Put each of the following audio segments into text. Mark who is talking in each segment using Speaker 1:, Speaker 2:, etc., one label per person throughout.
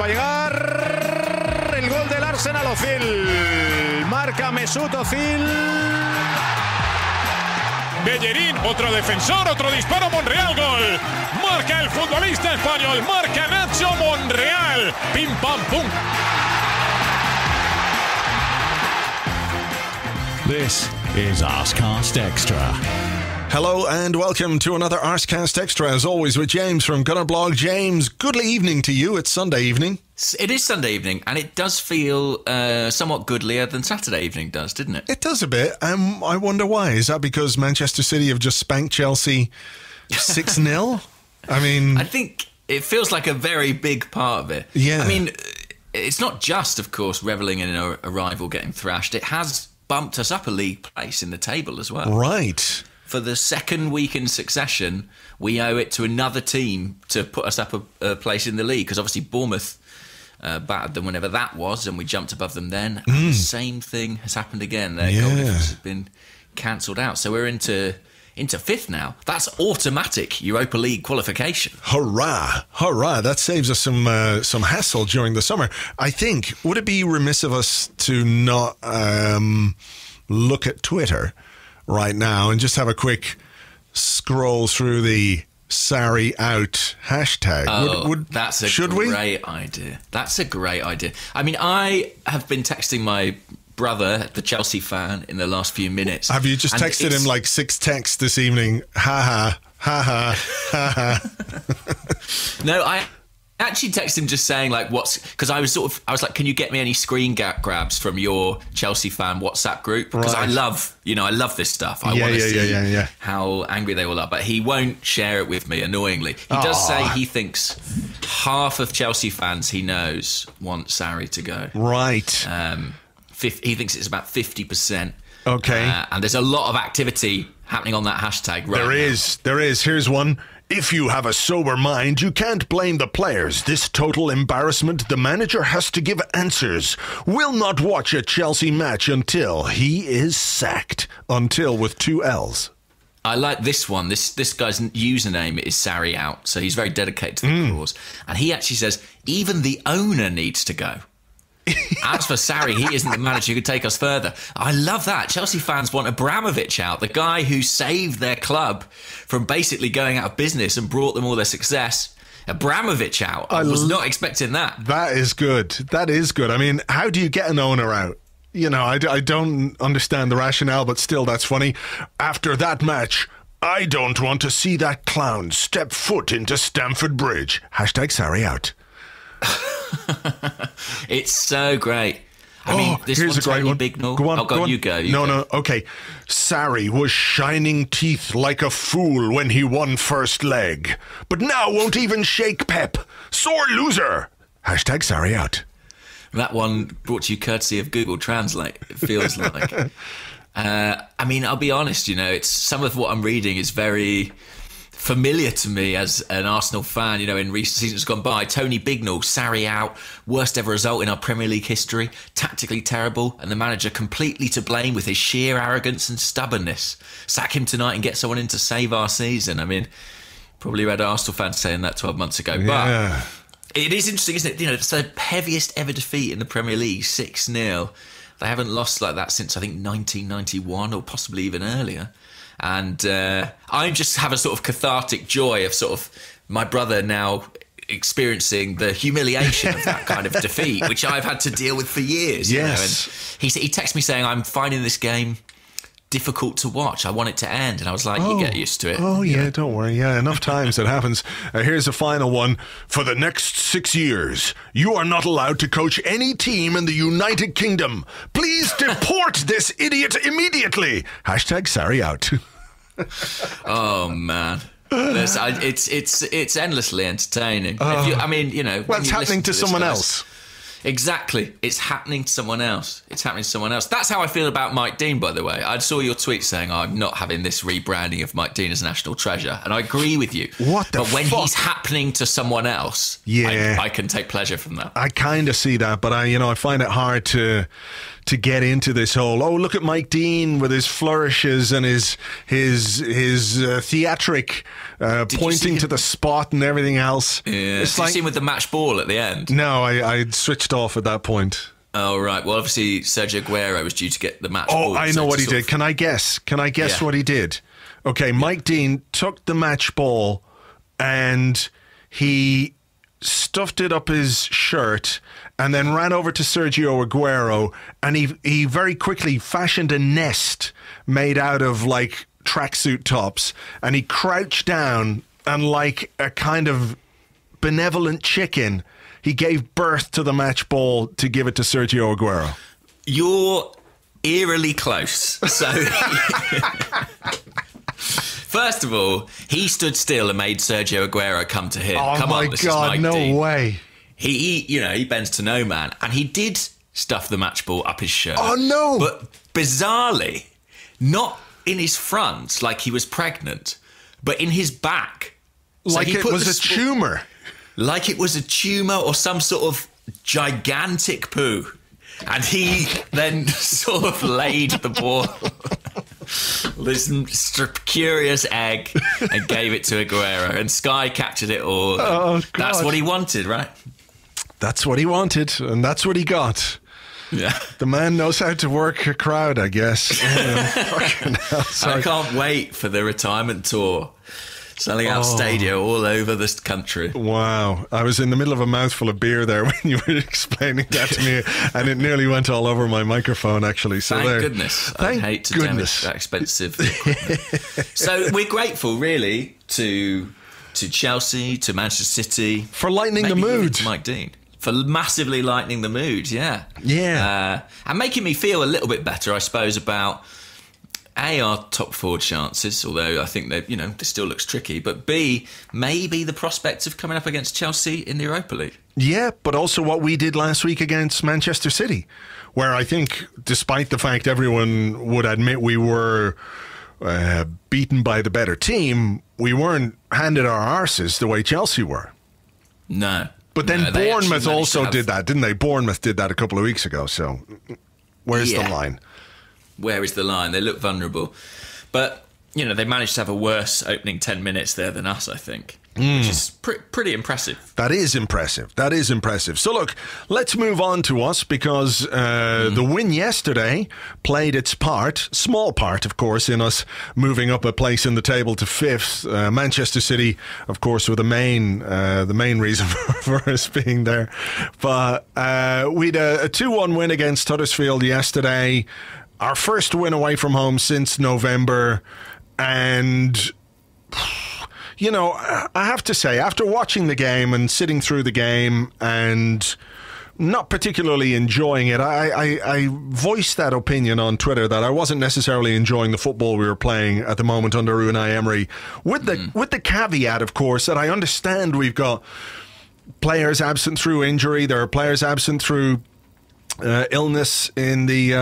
Speaker 1: va a llegar el gol del Arsenal. Ozil marca Mesut Ozil.
Speaker 2: Bellerín, otro defensor, otro disparo, Monreal, gol. Marca el futbolista español, marca Nacho Monreal. Pim pam pum.
Speaker 3: This is Arsecast Extra.
Speaker 4: Hello and welcome to another Arsecast Extra, as always, with James from Gunnerblog. James, good evening to you. It's Sunday evening.
Speaker 5: It is Sunday evening, and it does feel somewhat goodlier than Saturday evening does, didn't it?
Speaker 4: It does a bit. I wonder why. Is that because Manchester City have just spanked Chelsea 6-0? I
Speaker 5: think it feels like a very big part of it.
Speaker 4: Yeah.
Speaker 5: I mean, it's not just, of course, revelling in a rival getting thrashed. It has bumped us up a league place in the table as well.
Speaker 4: Right.
Speaker 5: For the second week in succession, we owe it to another team to put us up a place in the league, because obviously Bournemouth battered them whenever that was, and we jumped above them then. And the same thing has happened again. Their goal difference has been cancelled out. So we're into fifth now. That's automatic Europa League qualification.
Speaker 4: Hurrah! Hurrah! That saves us some hassle during the summer. I think, would it be remiss of us to not look at Twitter right now and just have a quick scroll through the Sarri out hashtag?
Speaker 5: That's a great idea. That's a great idea. I mean, I have been texting my brother, the Chelsea fan, in the last few minutes. Have you just texted him like 6 texts this evening? Ha ha, ha ha, ha ha. No, I actually texted him just saying like, because I was like, can you get me any screen grabs from your Chelsea fan WhatsApp group? Because I love this stuff. I want to see how angry they all are, but he won't share it with me, annoyingly. He does say he thinks half of Chelsea fans he knows want Sarri to go. Right. He thinks it's about 50%. Okay. And there's a lot of activity happening on that hashtag right now.
Speaker 4: There is. Here's one. If you have a sober mind, you can't blame the players. This total embarrassment, the manager has to give answers. Will not watch a Chelsea match until he is sacked. Until with 2 L's.
Speaker 5: I like this one. This guy's username is Sarri out, so he's very dedicated to the cause. And he actually says, even the owner needs to go. As for Sarri, he isn't the manager who could take us further. I love that. Chelsea fans want Abramovich out, the guy who saved their club from basically going out of business and brought them all their success. Abramovich out. I was not expecting that.
Speaker 4: That is good. That is good. I mean, how do you get an owner out? You know, I don't understand the rationale, but still, that's funny. After that match, I don't want to see that clown step foot into Stamford Bridge. Hashtag Sarri out.
Speaker 5: It's so great. I mean, this here's a great one. Bignall. Go on, you go.
Speaker 4: No, okay. Sarri was shining teeth like a fool when he won first leg, but now won't even shake Pep. Sore loser. Hashtag Sarri out.
Speaker 5: That one brought to you courtesy of Google Translate, it feels like. I mean, I'll be honest, it's some of what I'm reading is very familiar to me as an Arsenal fan, in recent seasons gone by. Tony Bignall, Sarri out, worst ever result in our Premier League history, tactically terrible, and the manager completely to blame with his sheer arrogance and stubbornness. Sack him tonight and get someone in to save our season. I mean, probably read Arsenal fans saying that 12 months ago. But it is interesting, isn't it? It's the heaviest ever defeat in the Premier League, 6-0. They haven't lost like that since, I think, 1991 or possibly even earlier. And I just have a sort of cathartic joy of sort of my brother now experiencing the humiliation of that kind of defeat, which I've had to deal with for years.
Speaker 4: Yes.
Speaker 5: And he texted me saying, I'm finding this game difficult to watch. I want it to end. And I was like, you get used to it.
Speaker 4: Oh, yeah, don't worry. Yeah, enough times it happens. Here's a final one. For the next 6 years, you are not allowed to coach any team in the United Kingdom. Please deport this idiot immediately. Hashtag Sarri out.
Speaker 5: Oh, man. It's endlessly entertaining.
Speaker 4: Well, it's happening to someone else.
Speaker 5: Exactly. It's happening to someone else. That's how I feel about Mike Dean, by the way. I saw your tweet saying, I'm not having this rebranding of Mike Dean as national treasure. And I agree with you. But when he's happening to someone else, I can take pleasure from that.
Speaker 4: I kind of see that, but I find it hard to to get into this whole, oh, look at Mike Dean with his flourishes and his theatric pointing to the spot and everything else.
Speaker 5: Yeah.
Speaker 4: It's
Speaker 5: Did you see him with the match ball at the end?
Speaker 4: No, I switched off at that point.
Speaker 5: Oh, right. Well, obviously, Sergio Aguero was due to get the match ball.
Speaker 4: Oh, I know what he did. Can I guess? What he did? Okay, Mike Dean took the match ball and he stuffed it up his shirt and then ran over to Sergio Aguero, and he very quickly fashioned a nest made out of like tracksuit tops, and he crouched down and like a kind of benevolent chicken, he gave birth to the match ball to give it to Sergio Aguero.
Speaker 5: You're eerily close. So, first of all, he stood still and made Sergio Aguero come to him.
Speaker 4: Oh,
Speaker 5: come
Speaker 4: my
Speaker 5: on,
Speaker 4: God, no way.
Speaker 5: He bends to no man, and he did stuff the match ball up his shirt.
Speaker 4: Oh, no.
Speaker 5: But bizarrely, not in his front, like he was pregnant, but in his back.
Speaker 4: Like it was a tumour.
Speaker 5: Like it was a tumour or some sort of gigantic poo. And he then sort of laid the ball, this curious egg, and gave it to Aguero. And Sky captured it all.
Speaker 4: Oh, God.
Speaker 5: That's what he wanted, right?
Speaker 4: That's what he wanted, and that's what he got.
Speaker 5: Yeah.
Speaker 4: The man knows how to work a crowd, I guess. Fucking hell,
Speaker 5: I can't wait for the retirement tour. Selling out stadia all over this country.
Speaker 4: Wow. I was in the middle of a mouthful of beer there when you were explaining that to me, and it nearly went all over my microphone, actually. So
Speaker 5: Thank goodness. I hate to damage that expensive equipment. So we're grateful, really, to Chelsea, to Manchester City.
Speaker 4: For lightening the mood.
Speaker 5: To Mike Dean. For massively lightening the mood, yeah.
Speaker 4: Yeah.
Speaker 5: And making me feel a little bit better, I suppose, about our top four chances, although I think that, this still looks tricky, but B, maybe the prospects of coming up against Chelsea in the Europa League.
Speaker 4: Yeah, but also what we did last week against Manchester City, where I think, despite the fact everyone would admit we were beaten by the better team, we weren't handed our arses the way Chelsea were.
Speaker 5: No.
Speaker 4: But then Bournemouth also did that, didn't they? Bournemouth did that a couple of weeks ago, so where's the line?
Speaker 5: Where is the line? They look vulnerable. But, they managed to have a worse opening 10 minutes there than us, I think, which is pretty impressive.
Speaker 4: That is impressive. So, look, let's move on to us, because the win yesterday played its part, small part, of course, in us moving up a place in the table to fifth. Manchester City, of course, were the main reason for us being there. But we had a 2-1 win against Huddersfield yesterday. Our first win away from home since November. And, I have to say, after watching the game and sitting through the game and not particularly enjoying it, I voiced that opinion on Twitter that I wasn't necessarily enjoying the football we were playing at the moment under Unai Emery. With the caveat, of course, that I understand we've got players absent through injury. There are players absent through illness in the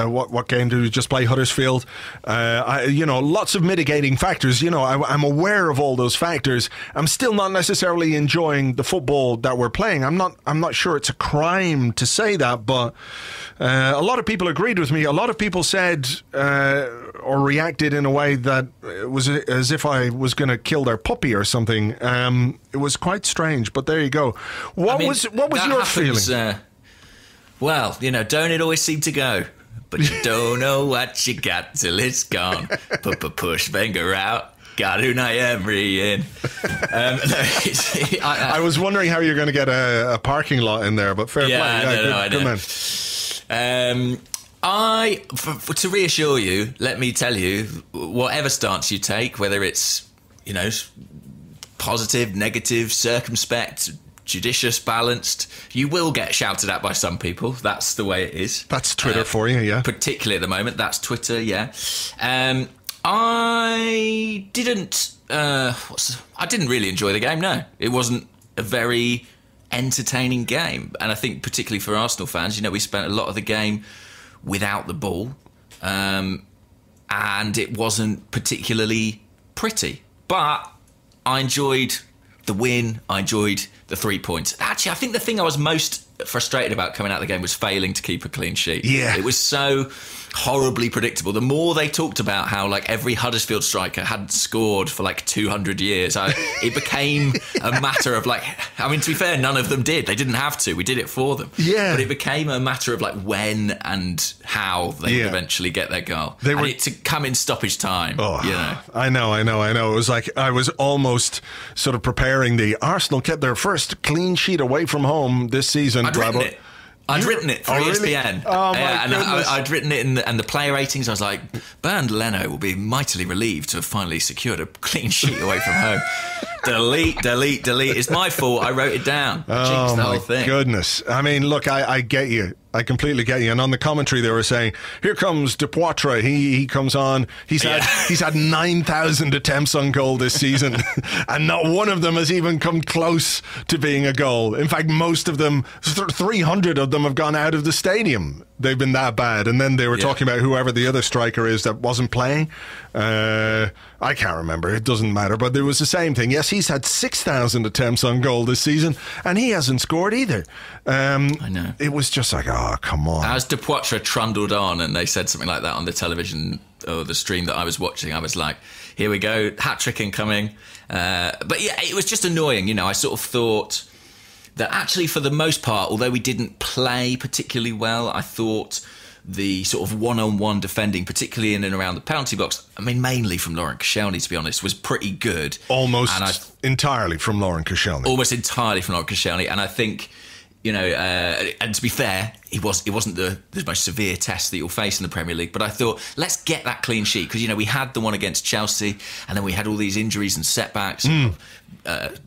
Speaker 4: what game did we just play? Huddersfield. Lots of mitigating factors. I'm aware of all those factors. I'm still not necessarily enjoying the football that we're playing. I'm not sure it's a crime to say that, but a lot of people agreed with me. A lot of people said or reacted in a way that it was as if I was going to kill their puppy or something. It was quite strange, but there you go. What was your feeling?
Speaker 5: Well, don't it always seem to go? But you don't know what you got till it's gone. Push Wenger out. Got Unai Emery in.
Speaker 4: I was wondering how you're going to get a parking lot in there, but fair play.
Speaker 5: I know. To reassure you, let me tell you, whatever stance you take, whether it's, positive, negative, circumspect, judicious, balanced, you will get shouted at by some people. That's the way it is.
Speaker 4: That's Twitter for you, yeah.
Speaker 5: Particularly at the moment, that's Twitter, yeah. I didn't really enjoy the game, no. It wasn't a very entertaining game. And I think particularly for Arsenal fans, we spent a lot of the game without the ball. And it wasn't particularly pretty. But I enjoyed the win. I enjoyed the 3 points. Actually, I think the thing I was most frustrated about coming out of the game was failing to keep a clean sheet.
Speaker 4: Yeah.
Speaker 5: It was so horribly predictable. The more they talked about how like every Huddersfield striker hadn't scored for like 200 years, it became a matter of like, I mean, to be fair, none of them did. They didn't have to. We did it for them.
Speaker 4: Yeah.
Speaker 5: But it became a matter of like when and how they would eventually get their goal. And it to come in stoppage time.
Speaker 4: Oh,
Speaker 5: you know.
Speaker 4: I know. It was like I was almost sort of preparing the Arsenal kept their first clean sheet away from home this season.
Speaker 5: I'd written it for ESPN.
Speaker 4: Oh, my goodness.
Speaker 5: I'd written it and the player ratings. I was like, Bernd Leno will be mightily relieved to have finally secured a clean sheet away from home. Delete. It's my fault. I wrote it down. Jinxed the whole thing.
Speaker 4: Goodness. I mean, look, I get you. I completely get you. And on the commentary, they were saying, "Here comes De Poitre. He comes on. He's had 9,000 attempts on goal this season, and not one of them has even come close to being a goal. In fact, most of them, 300 of them, have gone out of the stadium. They've been that bad." And then they were talking about whoever the other striker is that wasn't playing. I can't remember. It doesn't matter. But there was the same thing. Yes, he's had 6,000 attempts on goal this season, and he hasn't scored either. I know. It was just like, oh, come on.
Speaker 5: As De Poitre trundled on and they said something like that on the television or the stream that I was watching, I was like, here we go, hat-trick incoming. But yeah, it was just annoying. You know, I sort of thought that actually for the most part, although we didn't play particularly well, I thought the sort of one-on-one defending, particularly in and around the penalty box, I mean, mainly from Laurent Koscielny, to be honest, was pretty good.
Speaker 4: Almost entirely from Laurent Koscielny.
Speaker 5: Almost entirely from Laurent Koscielny. And I think, you know, and to be fair, it wasn't the most severe test that you'll face in the Premier League. But I thought, let's get that clean sheet. Because, you know, we had the one against Chelsea, and then we had all these injuries and setbacks.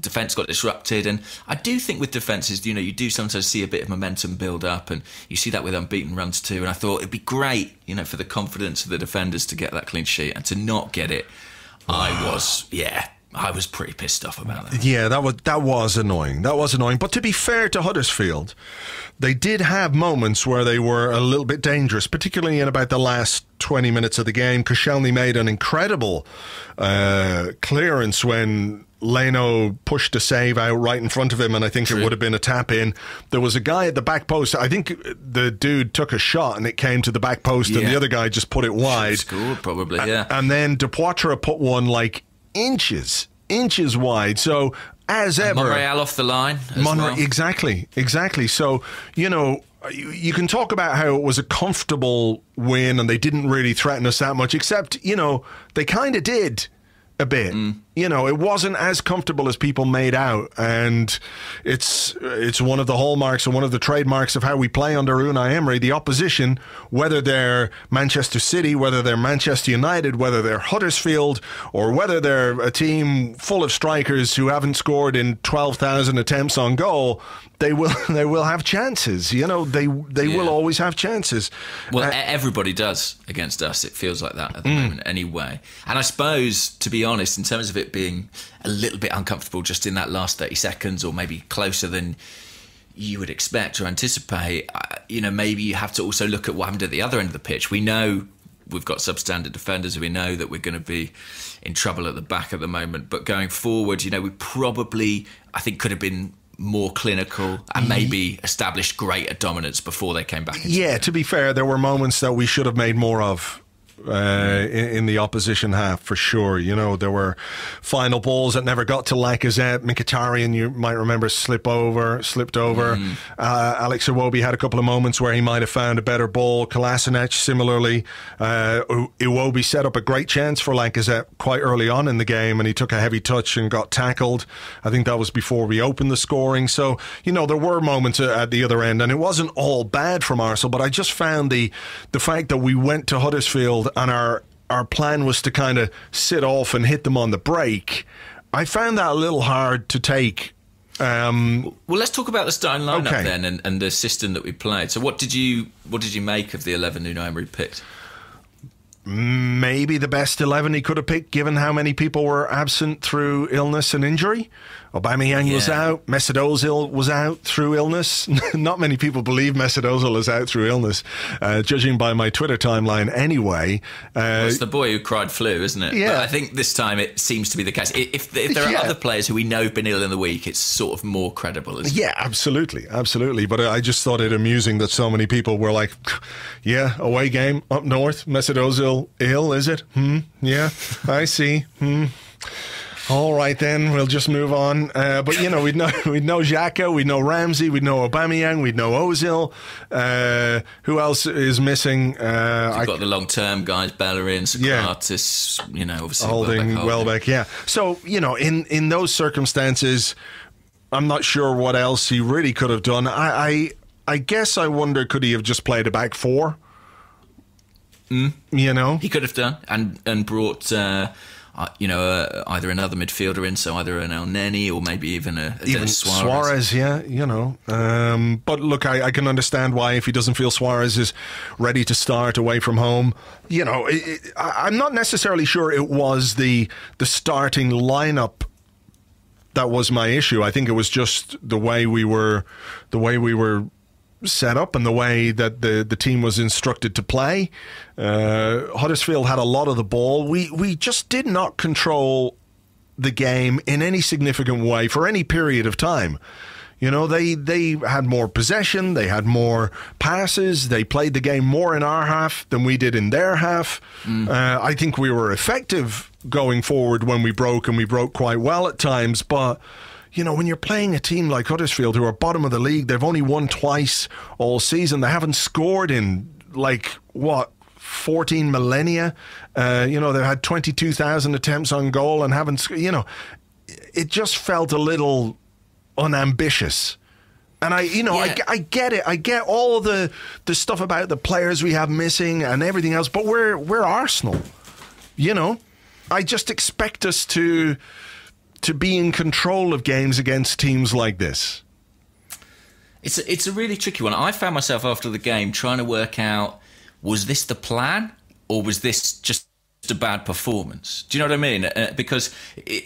Speaker 5: Defence got disrupted. And I do think with defences, you know, you do sometimes see a bit of momentum build up. And you see that with unbeaten runs too. And I thought it'd be great, you know, for the confidence of the defenders to get that clean sheet. And to not get it, I was pretty pissed off about that.
Speaker 4: Yeah, that was annoying. That was annoying. But to be fair to Huddersfield, they did have moments where they were a little bit dangerous, particularly in about the last 20 minutes of the game. Koscielny made an incredible clearance when Leno pushed a save out right in front of him, and I think it would have been a tap in. There was a guy at the back post. I think the dude took a shot and it came to the back post, and the other guy just put it wide.
Speaker 5: Scored probably, yeah.
Speaker 4: And then De Poitre put one like inches wide. So as ever,
Speaker 5: Monreal off the line as well.
Speaker 4: Exactly. So, you know, you can talk about how it was a comfortable win and they didn't really threaten us that much, except, you know, they kind of did a bit. You know, it wasn't as comfortable as people made out, and it's one of the hallmarks and one of the trademarks of how we play under Unai Emery. The opposition, whether they're Manchester City, whether they're Manchester United, whether they're Huddersfield, or whether they're a team full of strikers who haven't scored in 12,000 attempts on goal, they will have chances. You know, they will always have chances.
Speaker 5: Well, everybody does against us. It feels like that at the moment anyway. And I suppose, to be honest, in terms of it being a little bit uncomfortable just in that last 30 seconds, or maybe closer than you would expect or anticipate, you know, maybe you have to also look at what happened at the other end of the pitch. We know we've got substandard defenders. We know that we're going to be in trouble at the back at the moment. But going forward, you know, we probably, I think, could have been more clinical and maybe established greater dominance before they came back.
Speaker 4: To be fair, there were moments that we should have made more of in the opposition half, for sure. You know, there were final balls that never got to Lacazette. Mkhitaryan, you might remember, slipped over. Alex Iwobi had a couple of moments where he might have found a better ball. Kolasinac, similarly. Iwobi set up a great chance for Lacazette quite early on in the game, and he took a heavy touch and got tackled. I think that was before we opened the scoring. So, you know, there were moments at the other end, and it wasn't all bad from Arsenal, but I just found the fact that we went to Huddersfield and our plan was to kind of sit off and hit them on the break. I found that a little hard to take.
Speaker 5: Well, let's talk about the starting lineup then, and the system that we played. So, what did you make of the 11 Unai Emery picked?
Speaker 4: maybe the best 11 he could have picked, given how many people were absent through illness and injury. Aubameyang was out. Mesut Ozil was out through illness. Not many people believe Mesut Ozil is out through illness, judging by my Twitter timeline anyway.
Speaker 5: It's the boy who cried flu, isn't it?
Speaker 4: Yeah.
Speaker 5: But I think this time it seems to be the case. If there are other players who we know have been ill in the week, it's sort of more credible, isn't it?
Speaker 4: Yeah, absolutely. But I just thought it amusing that so many people were like, yeah, away game up north, Mesut Ozil ill, is it? Yeah, I see. All right, then we'll just move on. But you know, we'd know Xhaka, we'd know Ramsey, we'd know Aubameyang, we'd know Ozil. Who else is missing?
Speaker 5: You've got the long-term guys, Bellerin, Socrates. You know, obviously
Speaker 4: Holding, Welbeck. Yeah. So you know, in those circumstances, I'm not sure what else he really could have done. I guess I wonder, could he have just played a back four? You know,
Speaker 5: he could have done and brought. Either another midfielder in, so either an El Neni or maybe even Dennis
Speaker 4: Suarez. Yeah, you know. But look, I can understand why, if he doesn't feel Suarez is ready to start away from home. You know, I'm not necessarily sure it was the starting lineup that was my issue. I think it was just the way we were set up and the way that the team was instructed to play. Huddersfield had a lot of the ball. We just did not control the game in any significant way for any period of time. You know, they had more possession, they had more passes, they played the game more in our half than we did in their half. I think we were effective going forward when we broke, and we broke quite well at times, but you know, when you're playing a team like Huddersfield, who are bottom of the league, they've only won twice all season. They haven't scored in, 14 millennia. You know, they've had 22,000 attempts on goal and haven't, it just felt a little unambitious. And I get it. I get all the stuff about the players we have missing and everything else, but we're Arsenal. You know, I just expect us to be in control of games against teams like this.
Speaker 5: It's a really tricky one. I found myself after the game trying to work out, was this the plan or was this just a bad performance? Do you know what I mean? Because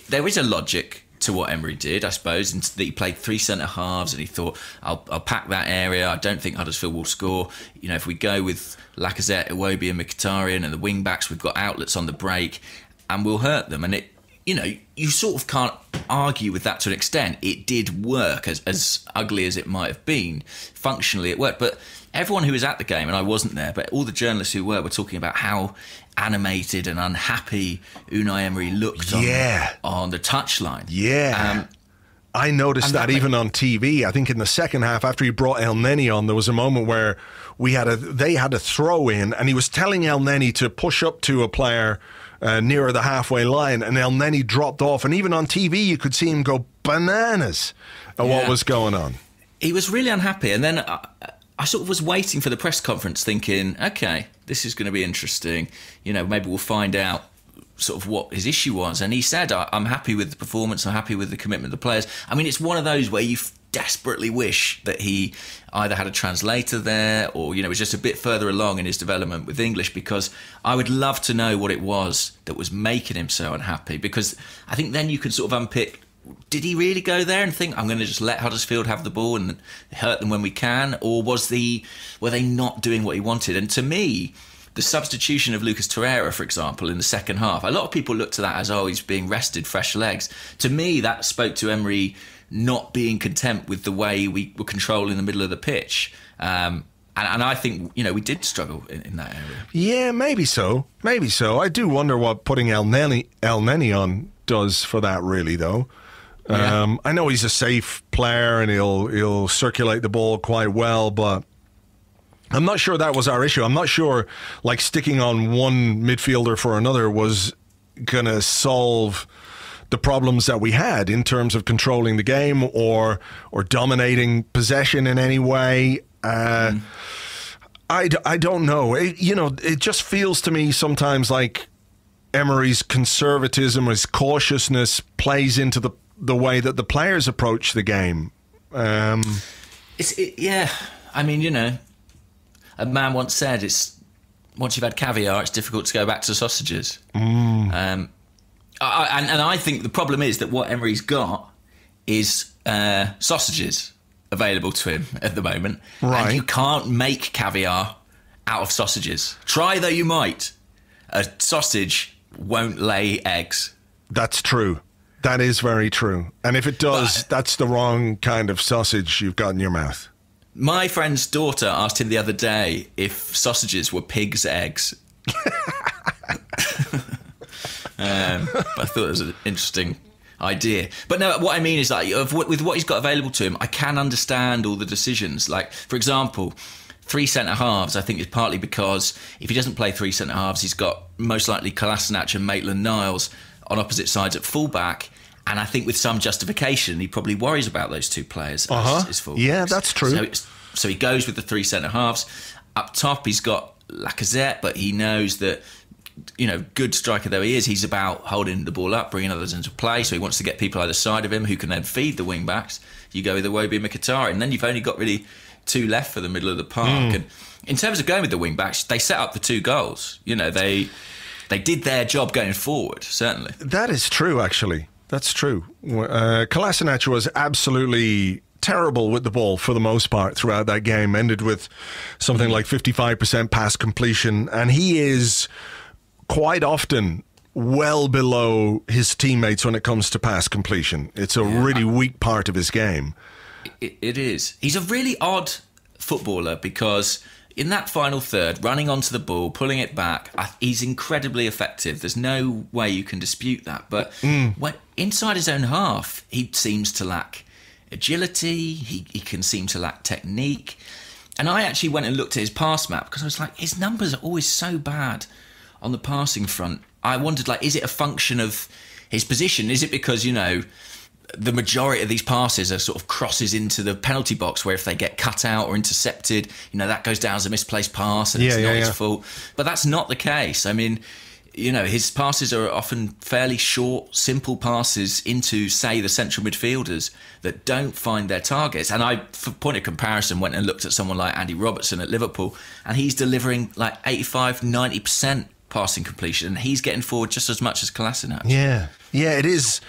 Speaker 5: there is a logic to what Emery did, I suppose, and that he played three centre-halves and he thought, I'll pack that area. I don't think Huddersfield will score. You know, if we go with Lacazette, Iwobi and Mkhitaryan and the wing-backs, we've got outlets on the break and we'll hurt them. And you know, you sort of can't argue with that to an extent. It did work, as ugly as it might have been. Functionally, it worked. But everyone who was at the game, and I wasn't there, but all the journalists who were talking about how animated and unhappy Unai Emery looked on the touchline.
Speaker 4: Yeah. I noticed that even on TV. I think in the second half, after he brought El Neni on, there was a moment where they had a throw in, and he was telling El Neni to push up to a player nearer the halfway line, and El Neni dropped off, and even on TV you could see him go bananas at what was going on.
Speaker 5: He was really unhappy, and then I sort of was waiting for the press conference thinking, okay, this is going to be interesting, you know, maybe we'll find out sort of what his issue was. And he said, I'm happy with the performance, I'm happy with the commitment of the players. I mean, it's one of those where you desperately wish that he either had a translator there or, you know, was just a bit further along in his development with English, because I would love to know what it was that was making him so unhappy, because I think then you can sort of unpick, did he really go there and think, I'm going to just let Huddersfield have the ball and hurt them when we can? Or were they not doing what he wanted? And to me, the substitution of Lucas Torreira, for example, in the second half, a lot of people looked to that as, he's being rested, fresh legs. To me, that spoke to Emery not being content with the way we were controlling the middle of the pitch. And I think, you know, we did struggle in that area.
Speaker 4: Yeah, maybe so. Maybe so. I do wonder what putting El Neni on does for that, really, though. Yeah. I know he's a safe player and he'll circulate the ball quite well, but I'm not sure that was our issue. I'm not sure, like, sticking on one midfielder for another was going to solve the problems that we had in terms of controlling the game or dominating possession in any way. I don't know. It just feels to me sometimes like Emery's conservatism, his cautiousness plays into the way that the players approach the game.
Speaker 5: Yeah. I mean, you know, a man once said once you've had caviar, it's difficult to go back to sausages. And I think the problem is that what Emery's got is sausages available to him at the moment.
Speaker 4: Right.
Speaker 5: And you can't make caviar out of sausages. Try though you might. A sausage won't lay eggs.
Speaker 4: That's true. That is very true. And if it does, that's the wrong kind of sausage you've got in your mouth.
Speaker 5: My friend's daughter asked him the other day if sausages were pig's eggs. But I thought it was an interesting idea. But no, what I mean is like with what he's got available to him, I can understand all the decisions. Like, for example, 3 centre-halves, I think, is partly because if he doesn't play 3 centre-halves, he's got most likely Kolasinac and Maitland-Niles on opposite sides at full-back. And I think with some justification, he probably worries about those two players as his fullbacks.
Speaker 4: Yeah, that's true.
Speaker 5: So he goes with the 3 centre-halves. Up top, he's got Lacazette, but he knows that, you know, good striker though he is, he's about holding the ball up, bringing others into play. So he wants to get people either side of him who can then feed the wing-backs. You go with Iwobi and Mkhitaryan, and then you've only got really 2 left for the middle of the park. And in terms of going with the wing-backs, they set up the 2 goals. You know, they did their job going forward, certainly.
Speaker 4: That is true, actually. That's true. Kolasinac was absolutely terrible with the ball for the most part throughout that game. Ended with something like 55% pass completion. And he is quite often well below his teammates when it comes to pass completion. It's a really weak part of his game.
Speaker 5: It is. He's a really odd footballer because in that final third, running onto the ball, pulling it back, he's incredibly effective. There's no way you can dispute that. But when inside his own half, he seems to lack agility. He can seem to lack technique. And I actually went and looked at his pass map because I was like, his numbers are always so bad on the passing front. I wondered, like, is it a function of his position? Is it because, you know, the majority of these passes are sort of crosses into the penalty box where if they get cut out or intercepted, you know, that goes down as a misplaced pass and it's not his fault. But that's not the case. I mean, you know, his passes are often fairly short, simple passes into, say, the central midfielders that don't find their targets. And I, for point of comparison, went and looked at someone like Andy Robertson at Liverpool, and he's delivering like 85, 90% passing completion, and he's getting forward just as much as Kolasinac.
Speaker 4: Yeah, it is.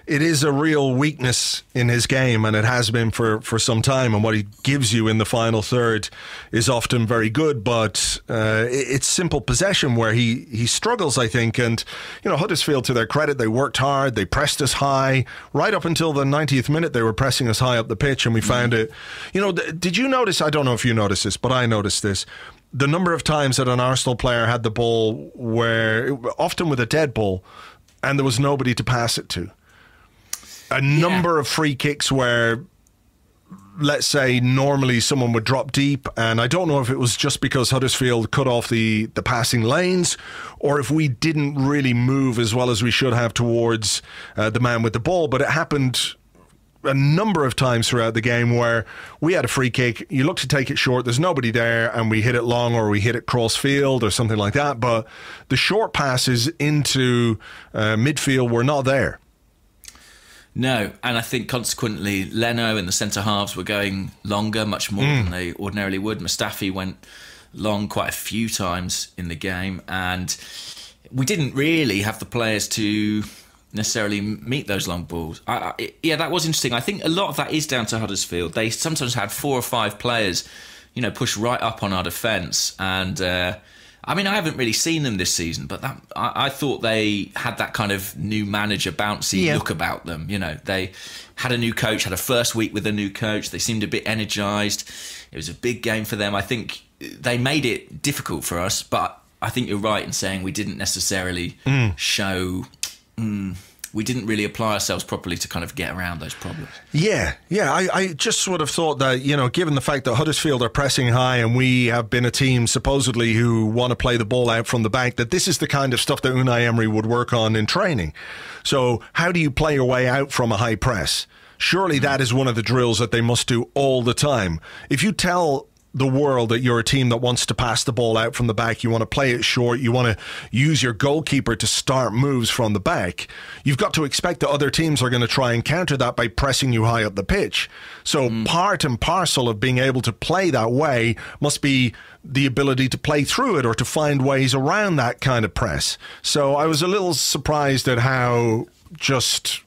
Speaker 4: It is a real weakness in his game, and it has been for some time. And what he gives you in the final third is often very good, but it's simple possession where he struggles, I think. And, you know, Huddersfield, to their credit, they worked hard. They pressed us high. Right up until the 90th minute, they were pressing us high up the pitch, and we found it. You know, did you notice, I don't know if you noticed this, but I noticed this, the number of times that an Arsenal player had the ball where, often with a dead ball, and there was nobody to pass it to. A number of free kicks where, let's say, normally someone would drop deep, and I don't know if it was just because Huddersfield cut off the passing lanes, or if we didn't really move as well as we should have towards the man with the ball, but it happened a number of times throughout the game where we had a free kick, you look to take it short, there's nobody there, and we hit it long or we hit it cross field or something like that, but the short passes into midfield were not there.
Speaker 5: No, and I think consequently Leno and the centre-halves were going longer, much more than they ordinarily would. Mustafi went long quite a few times in the game, and we didn't really have the players to necessarily meet those long balls. Yeah, that was interesting. I think a lot of that is down to Huddersfield. They sometimes had 4 or 5 players, you know, push right up on our defence, and I mean, I haven't really seen them this season, but I thought they had that kind of new manager bouncy look about them. You know, they had a new coach, had a first week with a new coach. They seemed a bit energised. It was a big game for them. I think they made it difficult for us, but I think you're right in saying we didn't necessarily show... we didn't really apply ourselves properly to kind of get around those problems. Yeah.
Speaker 4: I just sort of thought that, you know, given the fact that Huddersfield are pressing high and we have been a team supposedly who want to play the ball out from the back, that this is the kind of stuff that Unai Emery would work on in training. So how do you play your way out from a high press? Surely that is one of the drills that they must do all the time. If you tell the world that you're a team that wants to pass the ball out from the back, you want to play it short, you want to use your goalkeeper to start moves from the back, you've got to expect that other teams are going to try and counter that by pressing you high up the pitch. So part and parcel of being able to play that way must be the ability to play through it or to find ways around that kind of press. So I was a little surprised at how just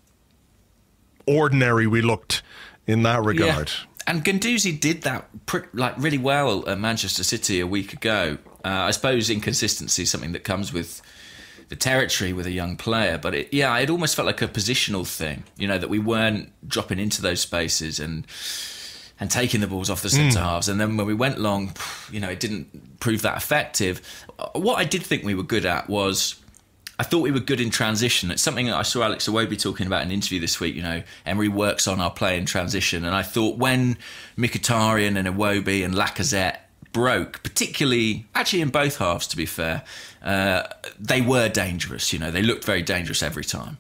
Speaker 4: ordinary we looked in that regard.
Speaker 5: Yeah. And Guendouzi did that really well at Manchester City a week ago. I suppose inconsistency is something that comes with the territory with a young player, but it almost felt like a positional thing, that we weren't dropping into those spaces and taking the balls off the centre halves. And then when we went long, it didn't prove that effective. What I did think we were good at was, I thought we were good in transition. It's something that I saw Alex Iwobi talking about in an interview this week. Emery works on our play in transition. And I thought when Mkhitaryan and Iwobi and Lacazette broke, particularly, actually in both halves, to be fair, they were dangerous. They looked very dangerous every time.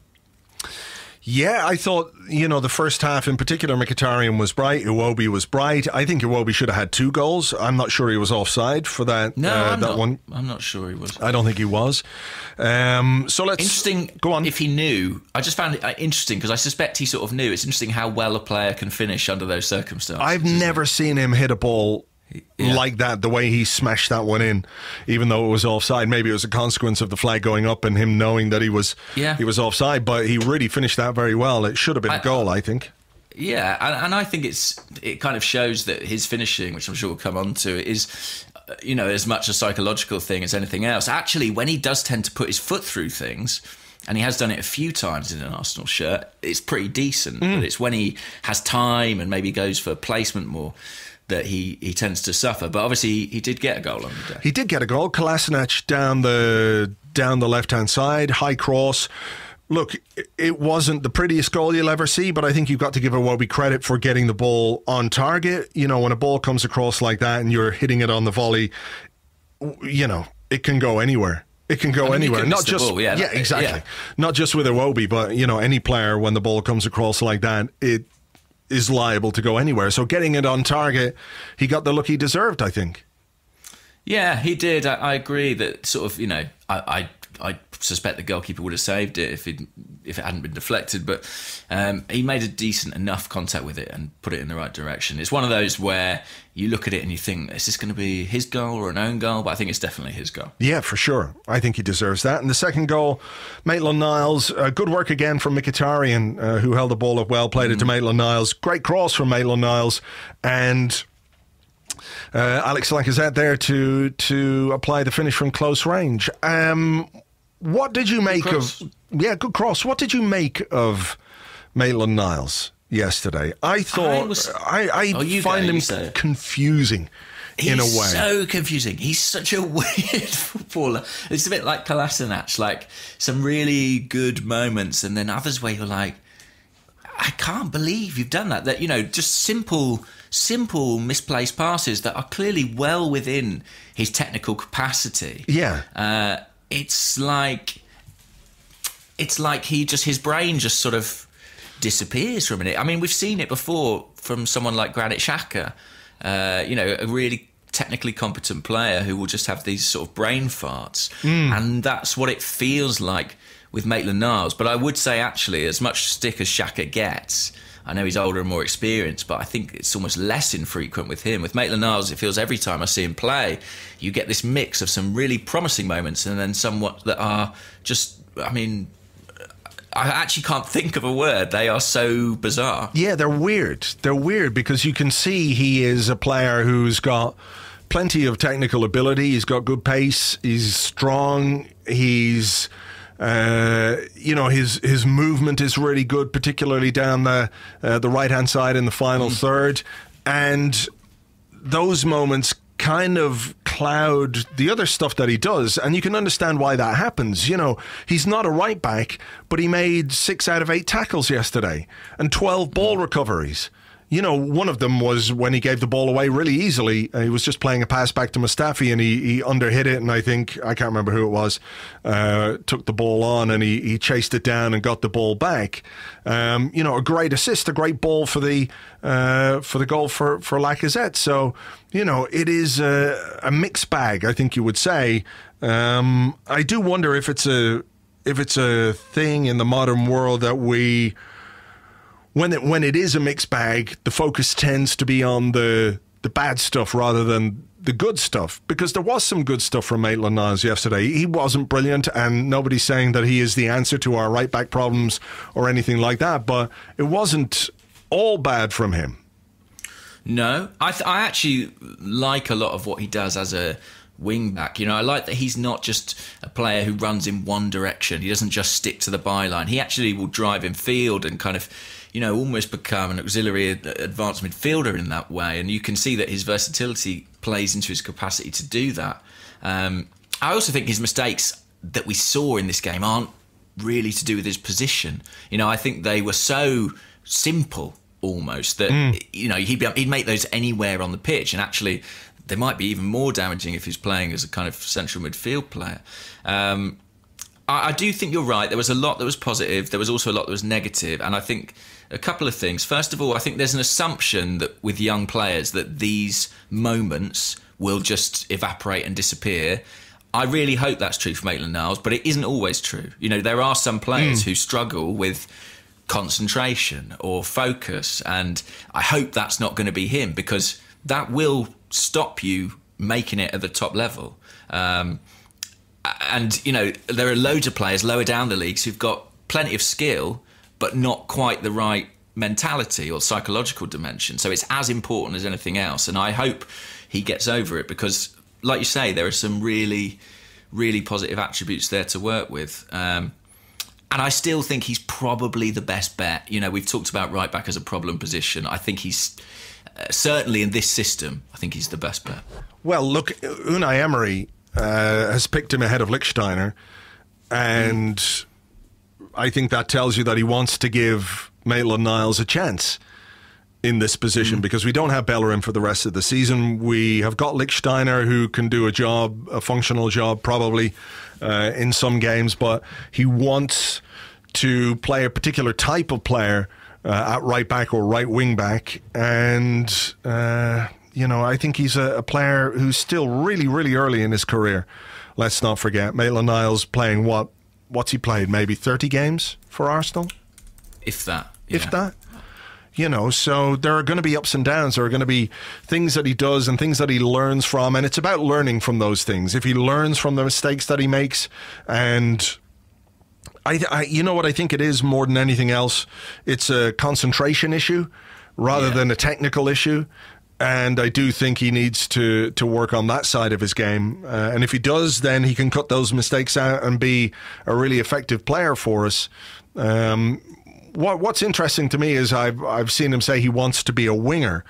Speaker 4: Yeah, I thought, the first half in particular, Mkhitaryan was bright, Iwobi was bright. I think Iwobi should have had 2 goals. I'm not sure he was offside for that.
Speaker 5: No,
Speaker 4: one.
Speaker 5: I'm not sure he was.
Speaker 4: I don't think he was. So let's...
Speaker 5: Interesting.
Speaker 4: Go on.
Speaker 5: If he knew. I just found it interesting because I suspect he sort of knew. It's interesting how well a player can finish under those circumstances.
Speaker 4: I've never seen him hit a ball like that, the way he smashed that one in, even though it was offside. Maybe it was a consequence of the flag going up and him knowing that he was offside, but he really finished that very well. It should have been a goal, I think.
Speaker 5: Yeah, and I think it kind of shows that his finishing, which I'm sure we'll come on to, is as much a psychological thing as anything else. Actually, when he does tend to put his foot through things, and he has done it a few times in an Arsenal shirt, it's pretty decent. But it's when he has time and maybe goes for placement more that he tends to suffer. But obviously he did get a goal on the day. He
Speaker 4: did get a goal. Kolasinac down the left-hand side, high cross. Look, it wasn't the prettiest goal you'll ever see, but I think you've got to give Iwobi credit for getting the ball on target. When a ball comes across like that and you're hitting it on the volley, it can go anywhere. It can go anywhere. Not just ball, exactly. Yeah. Not just with Iwobi, but any player, when the ball comes across like that, it is liable to go anywhere. So getting it on target, he got the look he deserved, I think.
Speaker 5: Yeah, he did. I agree that sort of, I suspect the goalkeeper would have saved it if it hadn't been deflected, but he made a decent enough contact with it and put it in the right direction. It's one of those where you look at it and you think, is this going to be his goal or an own goal? But I think it's definitely his goal. Yeah,
Speaker 4: for sure. I think he deserves that. And the second goal, Maitland-Niles, good work again from Mkhitaryan, who held the ball up well, played it to Maitland-Niles. Great cross from Maitland-Niles. And Alex Lacazette there to apply the finish from close range. What did you make of... Yeah, good cross. What did you make of Maitland-Niles yesterday? I thought... I find him confusing in a way.
Speaker 5: He's so confusing. He's such a weird footballer. It's a bit like Kolasinac, like some really good moments and then others where you're like, I can't believe you've done that. That, just simple misplaced passes that are clearly well within his technical capacity.
Speaker 4: Yeah.
Speaker 5: It's like his brain just sort of disappears for a minute. I mean, we've seen it before from someone like Granit Xhaka, a really technically competent player who will just have these sort of brain farts. And that's what it feels like with Maitland-Niles. But I would say, actually, as much stick as Xhaka gets, I know he's older and more experienced, but I think it's almost less infrequent with him. With Maitland-Niles, it feels every time I see him play, you get this mix of some really promising moments and then somewhat that are just, I actually can't think of a word. They are so bizarre.
Speaker 4: Yeah, they're weird. They're weird because you can see he is a player who's got plenty of technical ability. He's got good pace. He's strong. He's... his movement is really good, particularly down the right hand side in the final third, and those moments kind of cloud the other stuff that he does, and you can understand why that happens. He's not a right back, but he made 6 out of 8 tackles yesterday and 12 ball recoveries. One of them was when he gave the ball away really easily. He was just playing a pass back to Mustafi and he underhit it, and I can't remember who it was, took the ball on and he chased it down and got the ball back. A great assist, a great ball for the goal for Lacazette. So, it is a mixed bag, I think you would say. I do wonder if it's a thing in the modern world that we... When it is a mixed bag, the focus tends to be on the bad stuff rather than the good stuff, because there was some good stuff from Maitland-Niles yesterday. He wasn't brilliant, and nobody's saying that he is the answer to our right-back problems or anything like that, but it wasn't all bad from him.
Speaker 5: No, I actually like a lot of what he does as a wing-back. I like that he's not just a player who runs in one direction. He doesn't just stick to the byline. He actually will drive in field and kind of almost become an auxiliary advanced midfielder in that way. And you can see that his versatility plays into his capacity to do that. I also think his mistakes that we saw in this game aren't really to do with his position. I think they were so simple almost that, he'd make those anywhere on the pitch. And actually, they might be even more damaging if he's playing as a kind of central midfield player. I do think you're right. There was a lot that was positive. There was also a lot that was negative. And I think a couple of things. First of all, I think there's an assumption that with young players that these moments will just evaporate and disappear. I really hope that's true for Maitland-Niles, but it isn't always true. There are some players who struggle with concentration or focus, and I hope that's not going to be him, because that will stop you making it at the top level. And, there are loads of players lower down the leagues who've got plenty of skill, but not quite the right mentality or psychological dimension. So it's as important as anything else. And I hope he gets over it, because, like you say, there are some really, really positive attributes there to work with. And I still think he's probably the best bet. We've talked about right back as a problem position. I think he's certainly in this system, I think he's the best bet.
Speaker 4: Well, look, Unai Emery has picked him ahead of Lichtsteiner, and I think that tells you that he wants to give Maitland-Niles a chance in this position, because we don't have Bellerin for the rest of the season. We have got Lichtsteiner, who can do a functional job probably in some games, but he wants to play a particular type of player at right back or right wing back, and I think he's a player who's still really, really early in his career. Let's not forget Maitland-Niles playing what's he played? Maybe 30 games for Arsenal,
Speaker 5: if that.
Speaker 4: If that. So there are going to be ups and downs. There are going to be things that he does and things that he learns from, and it's about learning from those things. If he learns from the mistakes that he makes, and what I think it is more than anything else, it's a concentration issue rather than a technical issue. And I do think he needs to work on that side of his game. And if he does, then he can cut those mistakes out and be a really effective player for us. What's interesting to me is I've seen him say he wants to be a winger.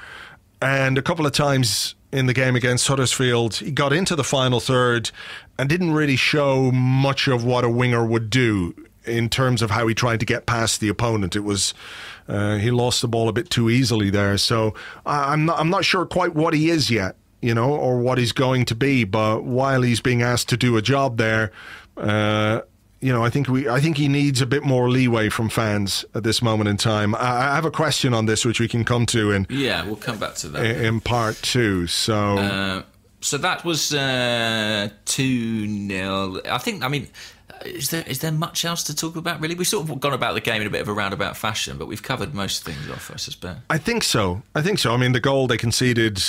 Speaker 4: And a couple of times in the game against Huddersfield, he got into the final third and didn't really show much of what a winger would do in terms of how he tried to get past the opponent. It was he lost the ball a bit too easily there. So I'm not sure quite what he is yet, or what he's going to be. But while he's being asked to do a job there, I think he needs a bit more leeway from fans at this moment in time. I have a question on this, which we can come to
Speaker 5: we'll come back to that
Speaker 4: in part two. So
Speaker 5: that was 2-0. I mean. Is there much else to talk about, really? We've sort of gone about the game in a bit of a roundabout fashion, but we've covered most things off, I suspect.
Speaker 4: I think so. I mean, the goal they conceded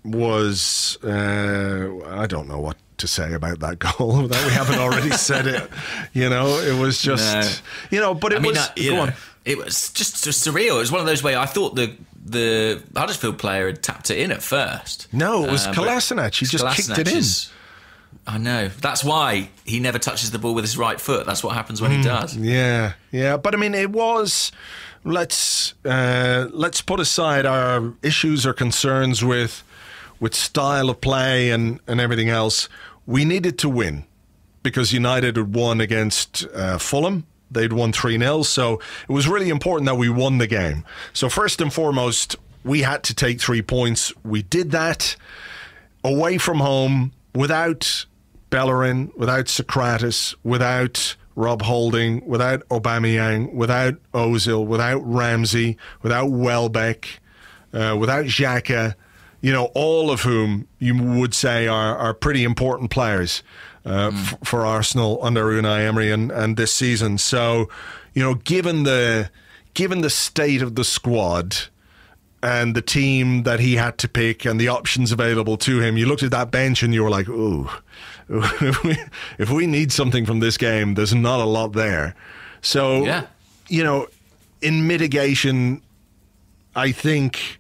Speaker 4: was... I don't know what to say about that goal, that we haven't already said it. It was just... but it was... Go on.
Speaker 5: It was just surreal. It was one of those where I thought the Huddersfield player had tapped it in at first.
Speaker 4: No, it was Kolasinac. He just kicked it in.
Speaker 5: I know. That's why he never touches the ball with his right foot. That's what happens when he does.
Speaker 4: Yeah. But I mean, it was. Let's put aside our issues or concerns with style of play and everything else. We needed to win because United had won against Fulham. They'd won 3-0, so it was really important that we won the game. So first and foremost, we had to take 3 points. We did that away from home, without Bellerin, without Socrates, without Rob Holding, without Aubameyang, without Ozil, without Ramsey, without Welbeck, without Xhaka, all of whom you would say are pretty important players for Arsenal under Unai Emery and this season. So, given the state of the squad, and the team that he had to pick and the options available to him, you looked at that bench and you were like, ooh, if we need something from this game, there's not a lot there. So, you know, in mitigation, I think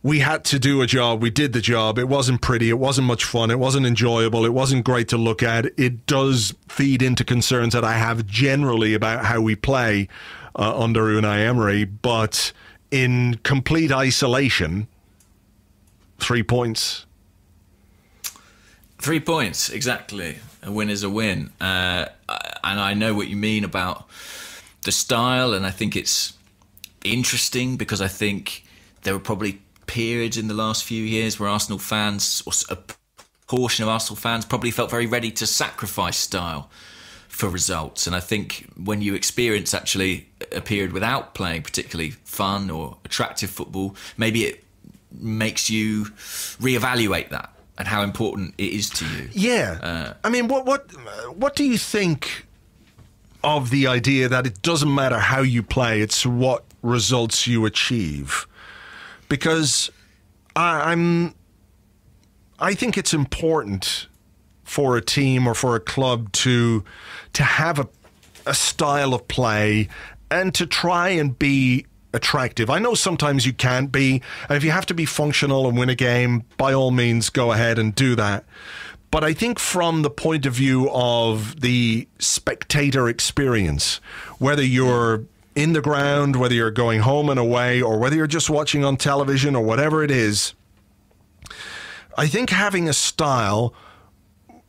Speaker 4: we had to do a job. We did the job. It wasn't pretty. It wasn't much fun. It wasn't enjoyable. It wasn't great to look at. It does feed into concerns that I have generally about how we play under Unai Emery. But in complete isolation, 3 points.
Speaker 5: 3 points, exactly. A win is a win. And I know what you mean about the style, and I think it's interesting because I think there were probably periods in the last few years where Arsenal fans, or a portion of Arsenal fans, probably felt very ready to sacrifice style for results. And I think when you experience actually a period without playing particularly fun or attractive football, maybe it makes you reevaluate that and how important it is to you.
Speaker 4: Yeah. I mean, what do you think of the idea that it doesn't matter how you play, it's what results you achieve? Because I think it's important for a team or for a club to have a style of play and to try and be attractive. I know sometimes you can't be, and if you have to be functional and win a game, by all means go ahead and do that. But I think from the point of view of the spectator experience, whether you're in the ground, whether you're going home and away, or whether you're just watching on television or whatever it is, I think having a style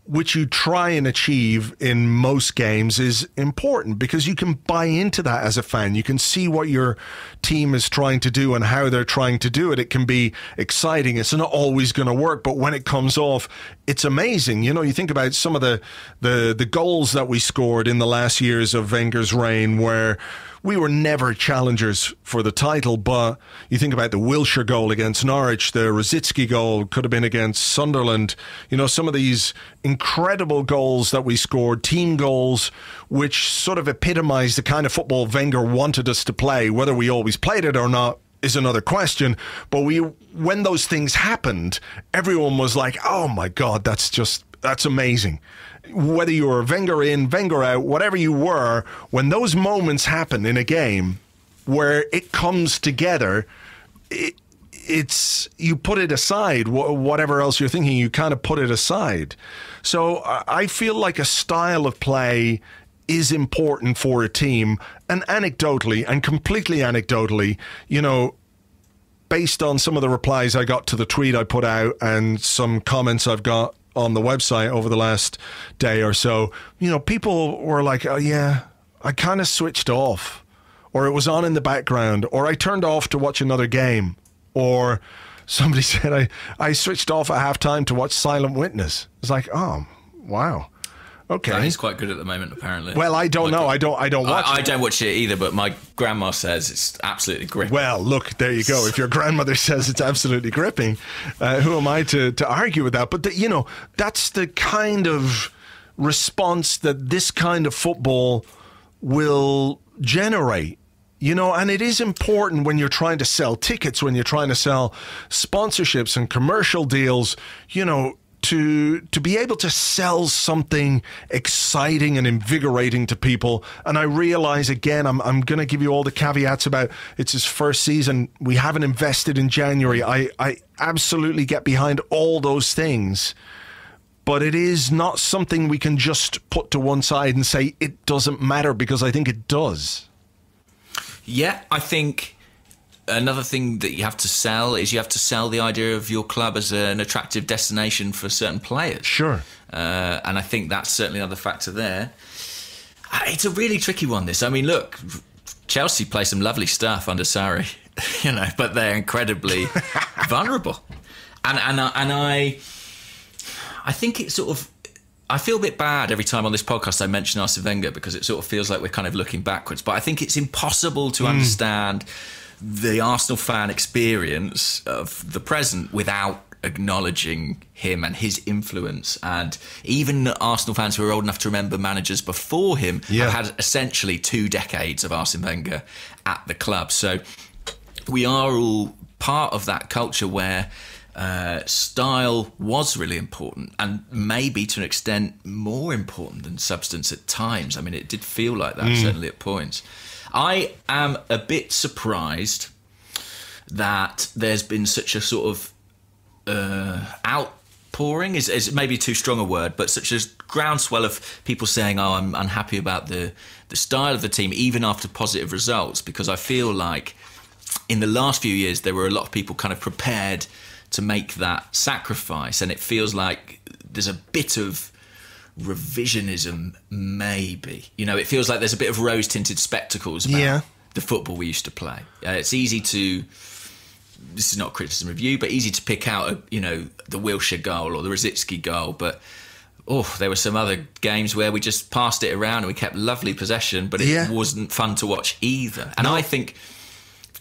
Speaker 4: which you try and achieve in most games is important, because you can buy into that as a fan. You can see what your team is trying to do and how they're trying to do it. It can be exciting. It's not always going to work, but when it comes off, it's amazing. You know, you think about some of the goals that we scored in the last years of Wenger's reign, where we were never challengers for the title, but you think about the Wilshere goal against Norwich, the Rosicky goal could have been against Sunderland. You know, some of these incredible goals that we scored, team goals, which sort of epitomise the kind of football Wenger wanted us to play. Whether we always played it or not is another question. But when those things happened, everyone was like, oh my God, that's amazing. Whether you were Wenger in, Wenger out, whatever you were, when those moments happen in a game where it comes together, it's you put it aside. Whatever else you're thinking, you kind of put it aside. So I feel like a style of play is important for a team. And anecdotally, and completely anecdotally, you know, based on some of the replies I got to the tweet I put out and some comments I've got on the website over the last day or so, you know, people were like, oh yeah, I kind of switched off, or it was on in the background, or I turned off to watch another game, or somebody said I switched off at halftime to watch Silent Witness. It's like, oh, wow. Okay.
Speaker 5: He's quite good at the moment, apparently.
Speaker 4: Well, I don't know. I don't watch it.
Speaker 5: I don't watch it either, but my grandma says it's absolutely gripping.
Speaker 4: Well, look, there you go. If your grandmother says it's absolutely gripping, who am I to argue with that? But, you know, that's the kind of response that this kind of football will generate. You know, and it is important when you're trying to sell tickets, when you're trying to sell sponsorships and commercial deals, you know, to be able to sell something exciting and invigorating to people. And I realize, again, I'm going to give you all the caveats about it's his first season. We haven't invested in January. I absolutely get behind all those things. But it is not something we can just put to one side and say it doesn't matter, because I think it does.
Speaker 5: Yeah, I think another thing that you have to sell is you have to sell the idea of your club as an attractive destination for certain players.
Speaker 4: Sure.
Speaker 5: And I think that's certainly another factor there. It's a really tricky one, this. I mean, look, Chelsea play some lovely stuff under Sarri, you know, but they're incredibly vulnerable. And I think it's sort of, I feel a bit bad every time on this podcast I mention Arsene Wenger, because it sort of feels like we're kind of looking backwards. But I think it's impossible to understand the Arsenal fan experience of the present without acknowledging him and his influence. And even Arsenal fans who are old enough to remember managers before him have had essentially 2 decades of Arsene Wenger at the club. So we are all part of that culture where style was really important, and maybe to an extent more important than substance at times. I mean, it did feel like that, certainly at points. I am a bit surprised that there's been such a sort of outpouring, is maybe too strong a word, but such a groundswell of people saying, oh, I'm unhappy about the style of the team, even after positive results, because I feel like in the last few years there were a lot of people kind of prepared to make that sacrifice, and it feels like there's a bit of revisionism, maybe. You know, it feels like there's a bit of rose-tinted spectacles about the football we used to play. It's easy to, this is not criticism of you, but easy to pick out, the Wilshere goal or the Rosicky goal, but there were some other games where we just passed it around and we kept lovely possession, but it wasn't fun to watch either. And I think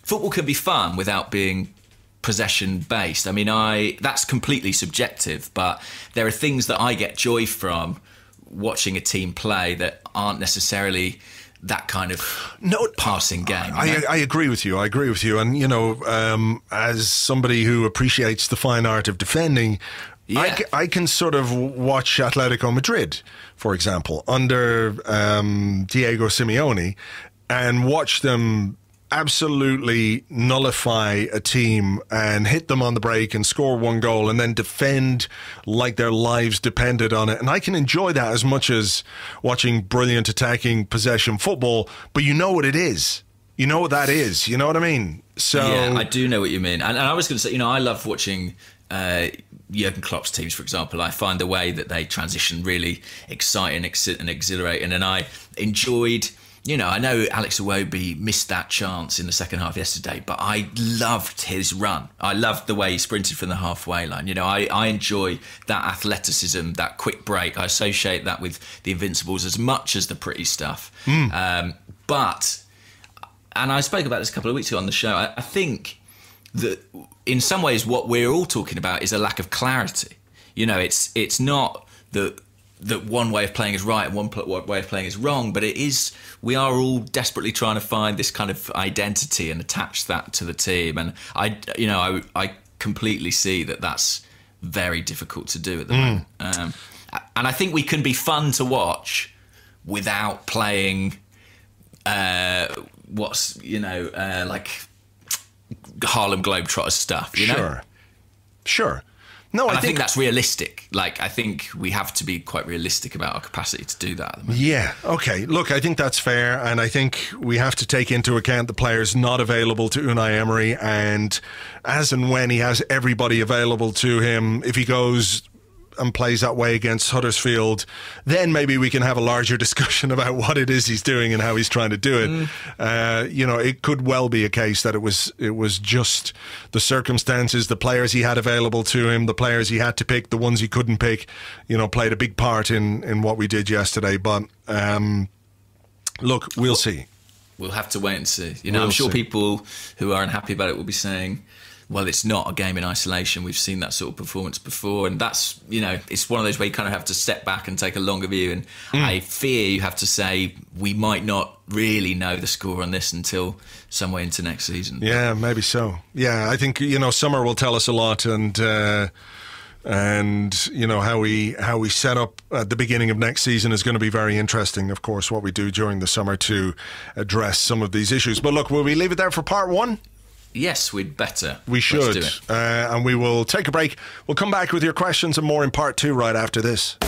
Speaker 5: football can be fun without being possession-based. I mean, that's completely subjective, but there are things that I get joy from watching a team play that aren't necessarily that kind of passing game.
Speaker 4: I agree with you. And, as somebody who appreciates the fine art of defending, I can sort of watch Atletico Madrid, for example, under Diego Simeone, and watch them absolutely nullify a team and hit them on the break and score one goal and then defend like their lives depended on it. And I can enjoy that as much as watching brilliant attacking possession football, but you know what it is. You know what that is. You know what I mean? So
Speaker 5: yeah, I do know what you mean. And I was going to say, I love watching Jurgen Klopp's teams, for example. I find the way that they transition really exciting and exhilarating. And I enjoyed... I know Alex Iwobi missed that chance in the second half yesterday, but I loved his run. I loved the way he sprinted from the halfway line. I enjoy that athleticism, that quick break. I associate that with the Invincibles as much as the pretty stuff. But I spoke about this a couple of weeks ago on the show, I think that in some ways what we're all talking about is a lack of clarity. It's not that one way of playing is right and one way of playing is wrong, but we are all desperately trying to find this kind of identity and attach that to the team. And I completely see that that's very difficult to do at the moment. And I think we can be fun to watch without playing like Harlem Globetrotters stuff,
Speaker 4: Sure. No,
Speaker 5: I think that's realistic. I think we have to be quite realistic about our capacity to do that at the moment.
Speaker 4: Yeah, okay. Look, I think that's fair, and I think we have to take into account the players not available to Unai Emery, and as and when he has everybody available to him, if he goes and plays that way against Huddersfield, then maybe we can have a larger discussion about what it is he's doing and how he's trying to do it. It could well be a case that it was just the circumstances, the players he had available to him, the players he had to pick, the ones he couldn't pick, played a big part in what we did yesterday. But look, we'll see.
Speaker 5: We'll have to wait and see. I'm sure people who are unhappy about it will be saying, well, it's not a game in isolation. We've seen that sort of performance before. And that's, it's one of those where you kind of have to step back and take a longer view. And I fear you have to say we might not really know the score on this until somewhere into next season.
Speaker 4: Yeah, maybe so. Yeah, I think, summer will tell us a lot. And how we set up at the beginning of next season is going to be very interesting. Of course, what we do during the summer to address some of these issues. But look, will we leave it there for part one?
Speaker 5: Yes, we'd better.
Speaker 4: We should. Let's do it. And we will take a break. We'll come back with your questions and more in part two right after this.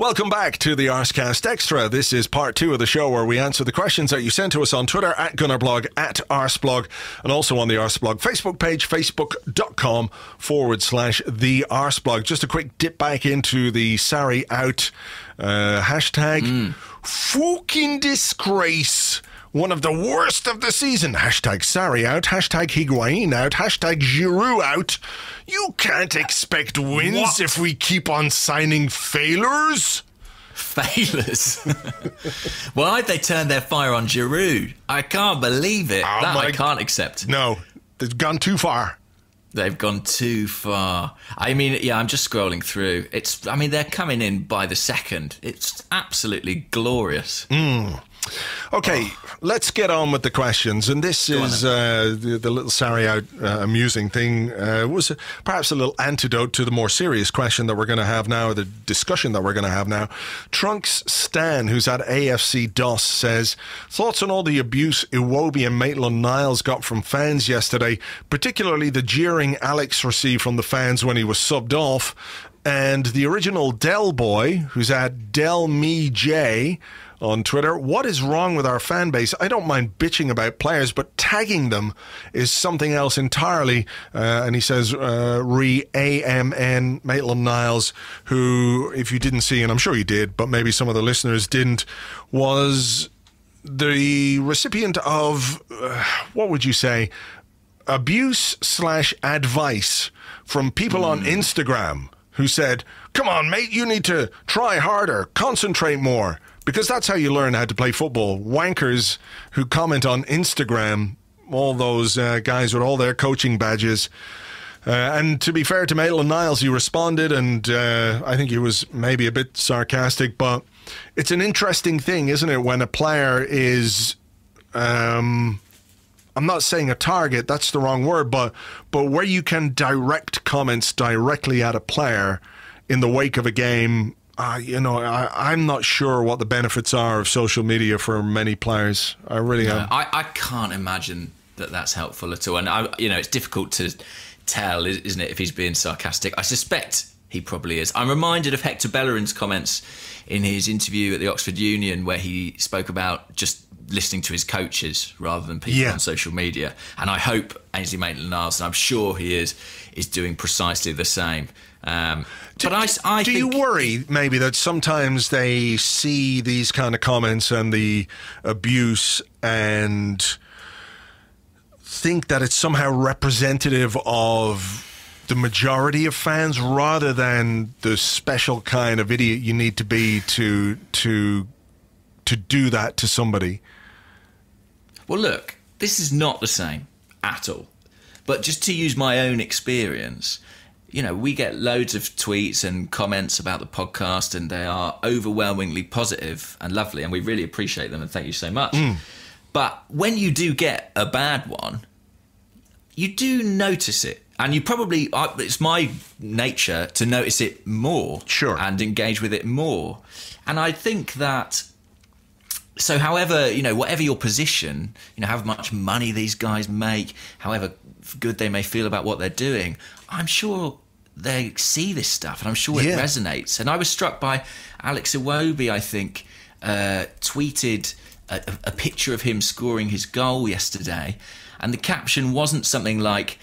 Speaker 4: Welcome back to the Arsecast Extra. This is part two of the show where we answer the questions that you sent to us on Twitter at Gunnarblog, at Arseblog, and also on the Arseblog Facebook page, facebook.com/the Arseblog. Just a quick dip back into the Sarri out hashtag. Fucking disgrace. One of the worst of the season. Hashtag Sarri out. Hashtag Higuain out. Hashtag Giroud out. You can't expect wins if we keep on signing failures.
Speaker 5: Failures? Why'd they turn their fire on Giroud? I can't believe it. I can't accept.
Speaker 4: No, they've gone too far.
Speaker 5: They've gone too far. I mean, yeah, I'm just scrolling through. They're coming in by the second. It's absolutely glorious.
Speaker 4: Okay, let's get on with the questions. And this is the little sorry-out amusing thing was perhaps a little antidote to the more serious question that we're going to have now, the discussion that we're going to have now. Trunks Stan, who's at AFC DOS, says, thoughts on all the abuse Iwobi and Maitland-Niles got from fans yesterday, particularly the jeering Alex received from the fans when he was subbed off, and the original Del Boy, who's at DelMeJ, on Twitter. What is wrong with our fan base? I don't mind bitching about players, but tagging them is something else entirely. And he says, AMN Maitland-Niles, who, if you didn't see, and I'm sure you did, but maybe some of the listeners didn't, was the recipient of, what would you say, abuse/advice from people on Instagram who said, come on, mate, you need to try harder, concentrate more. Because that's how you learn how to play football. Wankers who comment on Instagram, all those guys with all their coaching badges. And to be fair to Maitland-Niles, he responded, and I think he was maybe a bit sarcastic, but it's an interesting thing, isn't it, when a player is, I'm not saying a target, that's the wrong word, but where you can direct comments directly at a player in the wake of a game. I'm not sure what the benefits are of social media for many players. I really am.
Speaker 5: I can't imagine that that's helpful at all. And, it's difficult to tell, isn't it, if he's being sarcastic. I suspect he probably is. I'm reminded of Hector Bellerin's comments in his interview at the Oxford Union where he spoke about just listening to his coaches rather than people on social media. And I hope Ainsley Maitland-Niles, and I'm sure he is doing precisely the same.
Speaker 4: Do you worry maybe that sometimes they see these kind of comments and the abuse and think that it's somehow representative of the majority of fans rather than the special kind of idiot you need to be to do that to somebody?
Speaker 5: Well, look, this is not the same at all. But just to use my own experience, we get loads of tweets and comments about the podcast, and they are overwhelmingly positive and lovely, and we really appreciate them, and thank you so much. But when you do get a bad one, you do notice it. And you probably, it's my nature to notice it more.
Speaker 4: Sure.
Speaker 5: And engage with it more. And I think that, so however, whatever your position, how much money these guys make, however good they may feel about what they're doing, I'm sure they see this stuff and I'm sure it resonates. And I was struck by Alex Iwobi, I think, tweeted a picture of him scoring his goal yesterday. And the caption wasn't something like,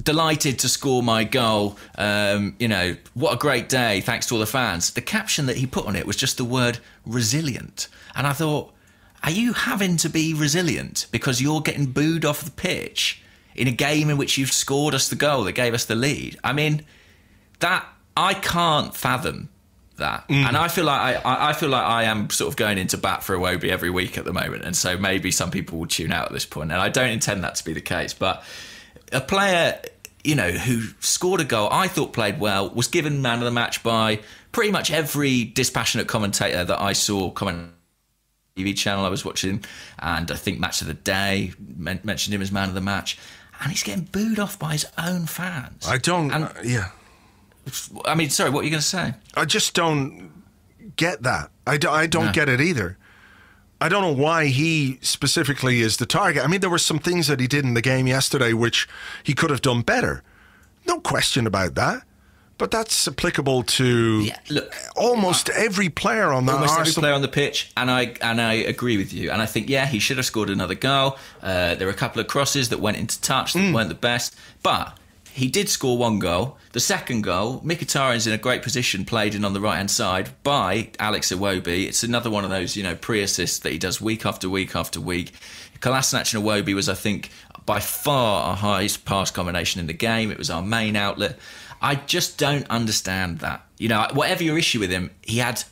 Speaker 5: delighted to score my goal, what a great day, thanks to all the fans. The caption that he put on it was just the word resilient. And I thought, are you having to be resilient because you're getting booed off the pitch in a game in which you've scored us the goal that gave us the lead? I mean, that I can't fathom that. And I feel like I am sort of going into bat for Iwobi every week at the moment, and so maybe some people will tune out at this point, and I don't intend that to be the case. But a player, who scored a goal, I thought played well, was given man of the match by pretty much every dispassionate commentator that I saw comment TV channel I was watching, and I think Match of the Day mentioned him as man of the match, and he's getting booed off by his own fans.
Speaker 4: I
Speaker 5: mean, sorry, what are you going to say?
Speaker 4: I just don't get that. I don't get it either. I don't know why he specifically is the target. I mean, there were some things that he did in the game yesterday which he could have done better. No question about that. But that's applicable to almost every player on the
Speaker 5: every player on the pitch, and I agree with you. And I think, he should have scored another goal. There were a couple of crosses that went into touch that weren't the best, but he did score one goal. The second goal, Mkhitaryan's in a great position, played in on the right-hand side by Alex Iwobi. It's another one of those, pre-assists that he does week after week after week. Kolasinac and Iwobi was, I think, by far our highest pass combination in the game. It was our main outlet. I just don't understand that. Whatever your issue with him, he had,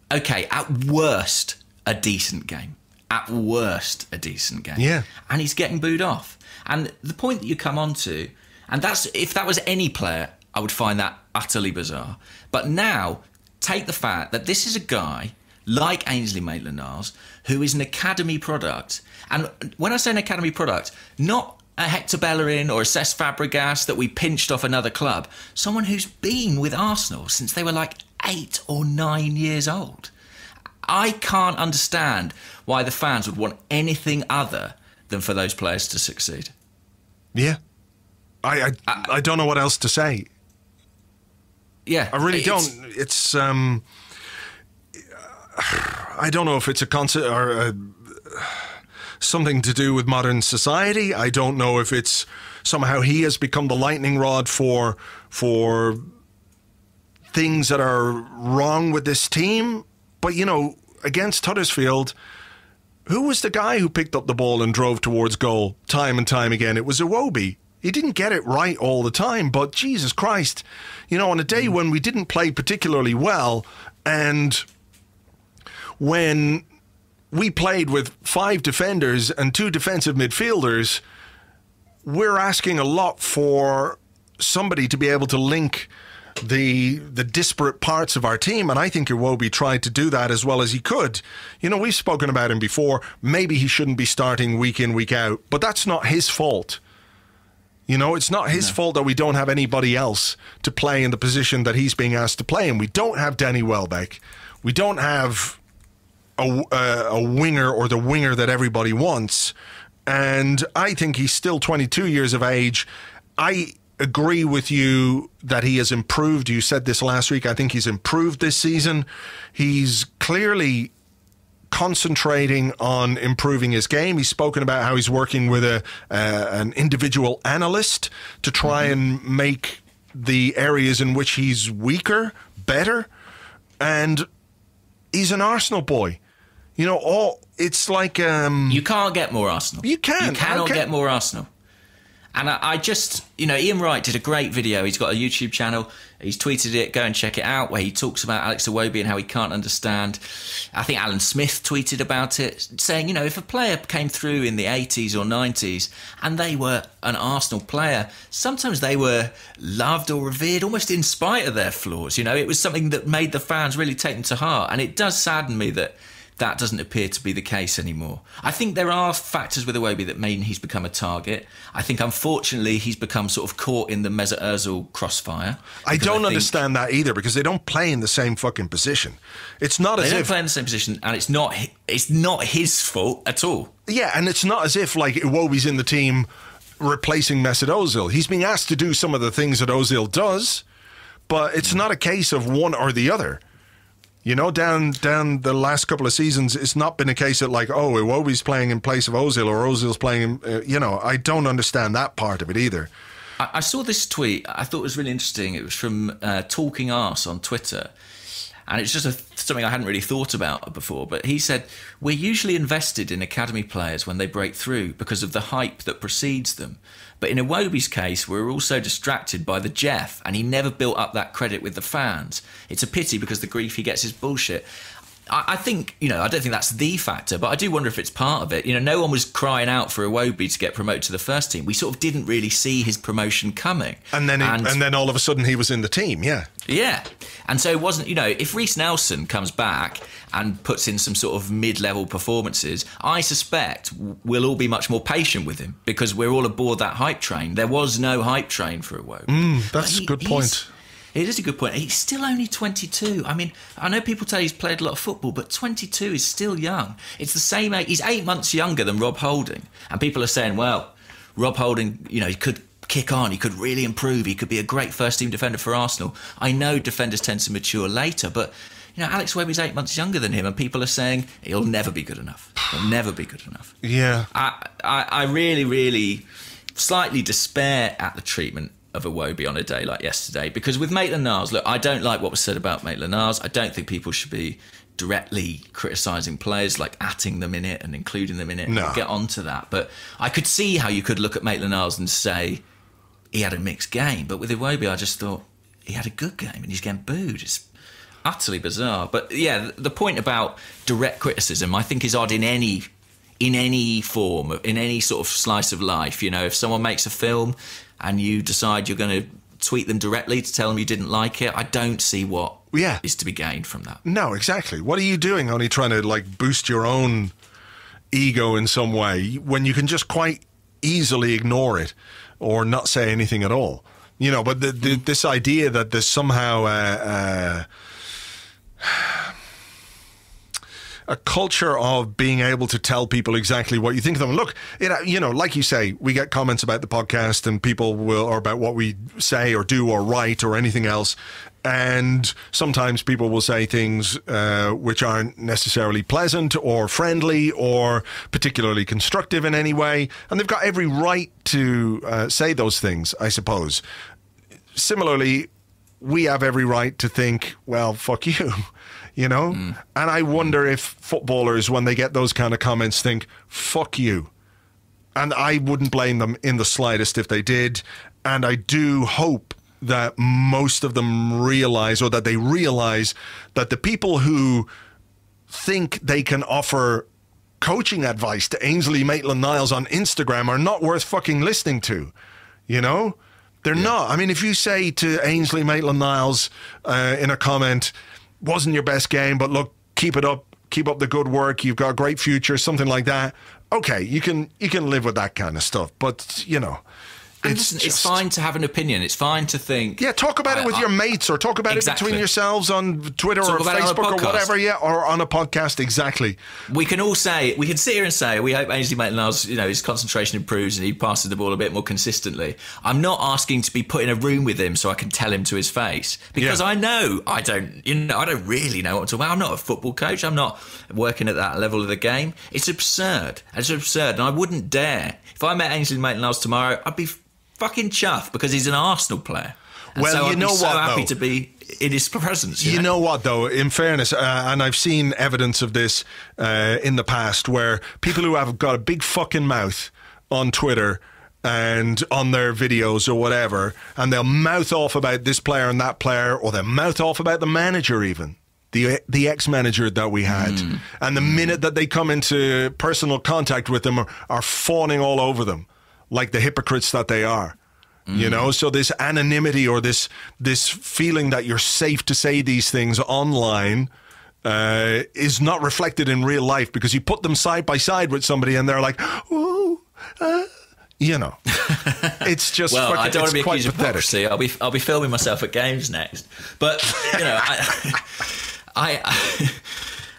Speaker 5: at worst, a decent game. At worst, a decent game.
Speaker 4: Yeah.
Speaker 5: And he's getting booed off. And the point that you come on to, And if that was any player, I would find that utterly bizarre. But now, take the fact that this is a guy like Ainsley Maitland-Niles, who is an academy product. And when I say an academy product, not a Hector Bellerin or a Cesc Fabregas that we pinched off another club. Someone who's been with Arsenal since they were like 8 or 9 years old. I can't understand why the fans would want anything other than for those players to succeed.
Speaker 4: Yeah. I don't know what else to say.
Speaker 5: Yeah.
Speaker 4: I really don't. It's... I don't know if it's a concept or something to do with modern society. I don't know if it's somehow he has become the lightning rod for things that are wrong with this team. But, you know, against Huddersfield, who was the guy who picked up the ball and drove towards goal time and time again? It was Iwobi. He didn't get it right all the time, but Jesus Christ, you know, on a day when we didn't play particularly well and when we played with 5 defenders and 2 defensive midfielders, we're asking a lot for somebody to be able to link the disparate parts of our team, and I think Iwobi tried to do that as well as he could. You know, we've spoken about him before. Maybe he shouldn't be starting week in, week out, but that's not his fault. You know, it's not his fault that we don't have anybody else to play in the position that he's being asked to play in. We don't have Danny Welbeck. We don't have a winger or the winger that everybody wants. And I think he's still 22 years of age. I agree with you that he has improved. You said this last week. I think he's improved this season. He's clearly concentrating on improving his game. He's spoken about how he's working with an individual analyst to try and make the areas in which he's weaker better. And he's an Arsenal boy. You know, it's like...
Speaker 5: you can't get more Arsenal.
Speaker 4: You can.
Speaker 5: You cannot get more Arsenal. And I just, you know, Ian Wright did a great video. He's got a YouTube channel. He's tweeted it. Go and check it out, where he talks about Alex Iwobi and how he can't understand. I think Alan Smith tweeted about it, saying, you know, if a player came through in the 80s or 90s and they were an Arsenal player, sometimes they were loved or revered almost in spite of their flaws. You know, it was something that made the fans really take them to heart. And it does sadden me that that doesn't appear to be the case anymore. I think there are factors with Iwobi that mean he's become a target. I think, unfortunately, he's become sort of caught in the Mesut Ozil crossfire.
Speaker 4: I don't understand that either, because they don't play in the same fucking position. It's not as if...
Speaker 5: They don't play in the same position, and it's not his fault at all.
Speaker 4: Yeah, and it's not as if, like, Iwobi's in the team replacing Mesut Ozil. He's being asked to do some of the things that Ozil does, but it's not a case of one or the other. You know, down the last couple of seasons, it's not been a case of like, oh, Iwobi's playing in place of Ozil or Ozil's playing, you know, I don't understand that part of it either.
Speaker 5: I saw this tweet. I thought it was really interesting. It was from Talking Arse on Twitter. And it's just something I hadn't really thought about before. But he said, we're usually invested in academy players when they break through because of the hype that precedes them. But in Iwobi's case, we're also distracted by the Jeff, and he never built up that credit with the fans. It's a pity because the grief he gets is bullshit. I think, you know, I don't think that's the factor, but I do wonder if it's part of it. You know, no one was crying out for Iwobi to get promoted to the first team. We sort of didn't really see his promotion coming.
Speaker 4: And then all of a sudden he was in the team, yeah.
Speaker 5: Yeah. And so it wasn't, you know, if Reece Nelson comes back and puts in some sort of mid-level performances, I suspect we'll all be much more patient with him because we're all aboard that hype train. There was no hype train for Iwobi.
Speaker 4: That's a good point.
Speaker 5: It is a good point. He's still only 22. I mean, I know people tell he's played a lot of football, but 22 is still young. It's the same age. He's 8 months younger than Rob Holding. And people are saying, well, Rob Holding, you know, he could kick on. He could really improve. He could be a great first-team defender for Arsenal. I know defenders tend to mature later, but, you know, Alex Iwobi's 8 months younger than him, and people are saying he'll never be good enough. He'll never be good enough.
Speaker 4: Yeah.
Speaker 5: I really, really slightly despair at the treatment of Iwobi on a day like yesterday, because with Maitland-Niles, look, I don't like what was said about Maitland-Niles. I don't think people should be directly criticising players, like atting them in it and including them in it.
Speaker 4: No.
Speaker 5: We'll get onto that, but I could see how you could look at Maitland-Niles and say he had a mixed game, but with Iwobi I just thought he had a good game and he's getting booed. It's utterly bizarre. But yeah, the point about direct criticism I think is odd in any form, in any sort of slice of life. You know, if someone makes a film and you decide you're going to tweet them directly to tell them you didn't like it, I don't see what is to be gained from that.
Speaker 4: No, exactly. What are you doing? Only trying to like boost your own ego in some way when you can just quite easily ignore it or not say anything at all. You know, but this idea that there's somehow a culture of being able to tell people exactly what you think of them. Look, you know, like you say, we get comments about the podcast and people will, or about what we say or do or write or anything else. And sometimes people will say things which aren't necessarily pleasant or friendly or particularly constructive in any way. And they've got every right to say those things, I suppose. Similarly, we have every right to think, well, fuck you. You know? And I wonder if footballers, when they get those kind of comments, think, fuck you. And I wouldn't blame them in the slightest if they did. And I do hope that most of them realize, or that they realize, that the people who think they can offer coaching advice to Ainsley Maitland-Niles on Instagram are not worth fucking listening to. You know? They're not. I mean, if you say to Ainsley Maitland-Niles in a comment, wasn't your best game, but look, keep it up, keep up the good work, you've got a great future, something like that. Okay, you can live with that kind of stuff, but you know,
Speaker 5: it's fine to have an opinion. It's fine to think.
Speaker 4: Yeah, talk about it with your mates, or talk about it between yourselves on Twitter or Facebook or whatever. Yeah, or on a podcast. Exactly.
Speaker 5: We can sit here and say we hope Ainsley Maitland-Niles, you know, his concentration improves and he passes the ball a bit more consistently. I'm not asking to be put in a room with him so I can tell him to his face, because I know I don't really know what I'm talking about. I'm not a football coach. I'm not working at that level of the game. It's absurd. It's absurd, and I wouldn't dare. If I met Ainsley Maitland-Niles tomorrow, I'd be fucking chuffed because he's an Arsenal player. And
Speaker 4: well,
Speaker 5: so
Speaker 4: you know
Speaker 5: I'd be so
Speaker 4: what,
Speaker 5: happy
Speaker 4: though?
Speaker 5: to be in his presence.
Speaker 4: You know what, though? In fairness, and I've seen evidence of this in the past, where people who have got a big fucking mouth on Twitter and on their videos or whatever, and they'll mouth off about this player and that player, or they'll mouth off about the manager even. The ex-manager that we had. And the minute that they come into personal contact with them are fawning all over them, like the hypocrites that they are. You know, so this anonymity, or this feeling that you're safe to say these things online is not reflected in real life, because you put them side by side with somebody and they're like, ooh, you know. It's just
Speaker 5: well,
Speaker 4: fucking,
Speaker 5: I don't want to be accused of
Speaker 4: pathetic.
Speaker 5: hypocrisy. I'll be filming myself at games next. But, you know,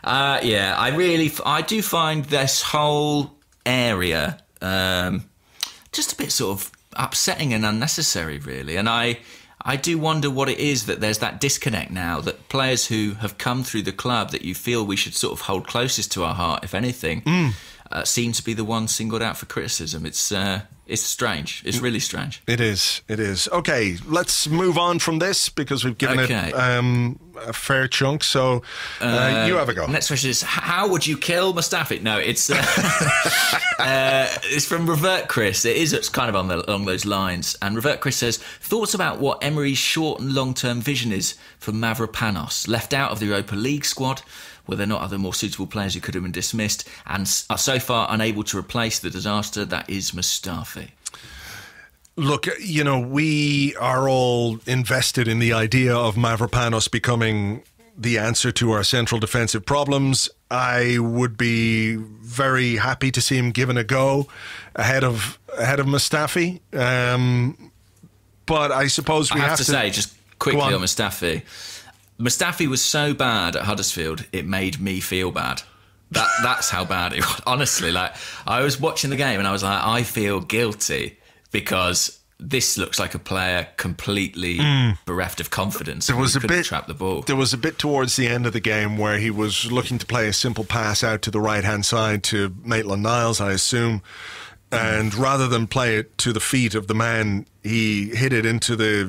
Speaker 5: I do find this whole area just a bit sort of upsetting and unnecessary, really. And I do wonder what it is that there's that disconnect now, that players who have come through the club that you feel we should sort of hold closest to our heart, if anything, seem to be the ones singled out for criticism. It's strange. It's really strange.
Speaker 4: It is. Okay, let's move on from this, because we've given it a fair chunk. So you have a go.
Speaker 5: Next question is, how would you kill Mustafi? No, it's from Revert Chris. It's kind of along those lines. And Revert Chris says, thoughts about what Emery's short and long-term vision is for Mavropanos, left out of the Europa League squad. Were there not other more suitable players who could have been dismissed and are so far unable to replace the disaster that is Mustafi?
Speaker 4: Look, you know, we are all invested in the idea of Mavropanos becoming the answer to our central defensive problems. I would be very happy to see him given a go ahead of Mustafi. But I suppose we have to
Speaker 5: say, just quickly on Mustafi. Mustafi was so bad at Huddersfield, it made me feel bad. That's how bad it was. Honestly, like, I was watching the game and I was like, I feel guilty, because this looks like a player completely bereft of confidence. There was a bit trap the ball.
Speaker 4: There was a bit towards the end of the game where he was looking to play a simple pass out to the right-hand side to Maitland-Niles, I assume. And rather than play it to the feet of the man, he hit it into the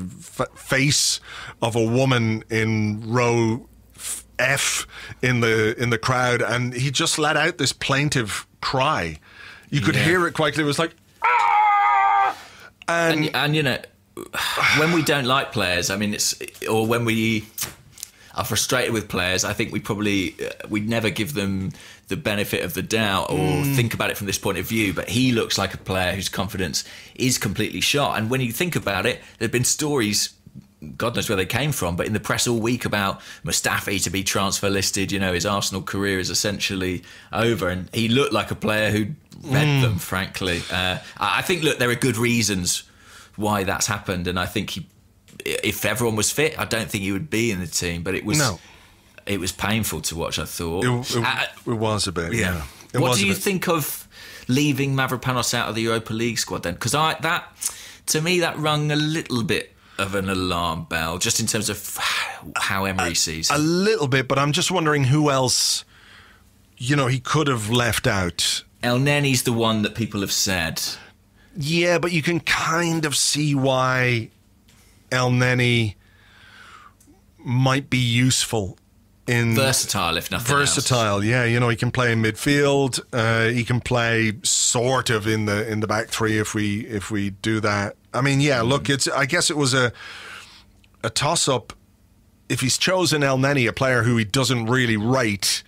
Speaker 4: face of a woman in row F in the crowd, and he just let out this plaintive cry. You could hear it quite clearly. It was like, ah! And
Speaker 5: you know, when we don't like players, I mean, are frustrated with players, I think we'd never give them the benefit of the doubt or think about it from this point of view. But he looks like a player whose confidence is completely shot. And when you think about it, there have been stories, God knows where they came from, but in the press all week about Mustafi to be transfer listed. His Arsenal career is essentially over, and he looked like a player who read them, frankly. I think, look, there are good reasons why that's happened, and I think if everyone was fit, I don't think he would be in the team, but it was painful to watch, I thought.
Speaker 4: It was a bit, yeah.
Speaker 5: What do you think of leaving Mavropanos out of the Europa League squad then? Because to me, that rung a little bit of an alarm bell, just in terms of how Emery sees it.
Speaker 4: A little bit, but I'm just wondering who else, he could have left out.
Speaker 5: El Nenny's the one that people have said.
Speaker 4: Yeah, but you can kind of see why El Nenny might be useful in
Speaker 5: versatile, if nothing else.
Speaker 4: Versatile, yeah. He can play in midfield. He can play sort of in the back three if we do that. I mean, yeah. Look, I guess it was a toss up. If he's chosen El Nenny, a player who he doesn't really rate,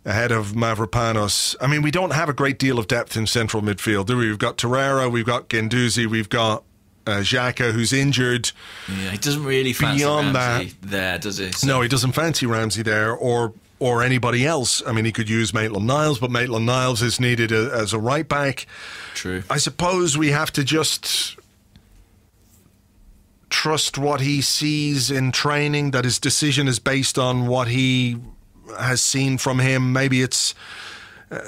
Speaker 4: ahead of Mavropanos. I mean, we don't have a great deal of depth in central midfield, do we? We've got Torreira, we've got Guendouzi, we've got Xhaka, who's injured.
Speaker 5: Yeah, he doesn't really fancy Ramsey there, does he? So.
Speaker 4: No, he doesn't fancy Ramsey there or anybody else. I mean, he could use Maitland-Niles, but Maitland-Niles is needed as a right back.
Speaker 5: True.
Speaker 4: I suppose we have to just trust what he sees in training, that his decision is based on what he has seen from him. Maybe it's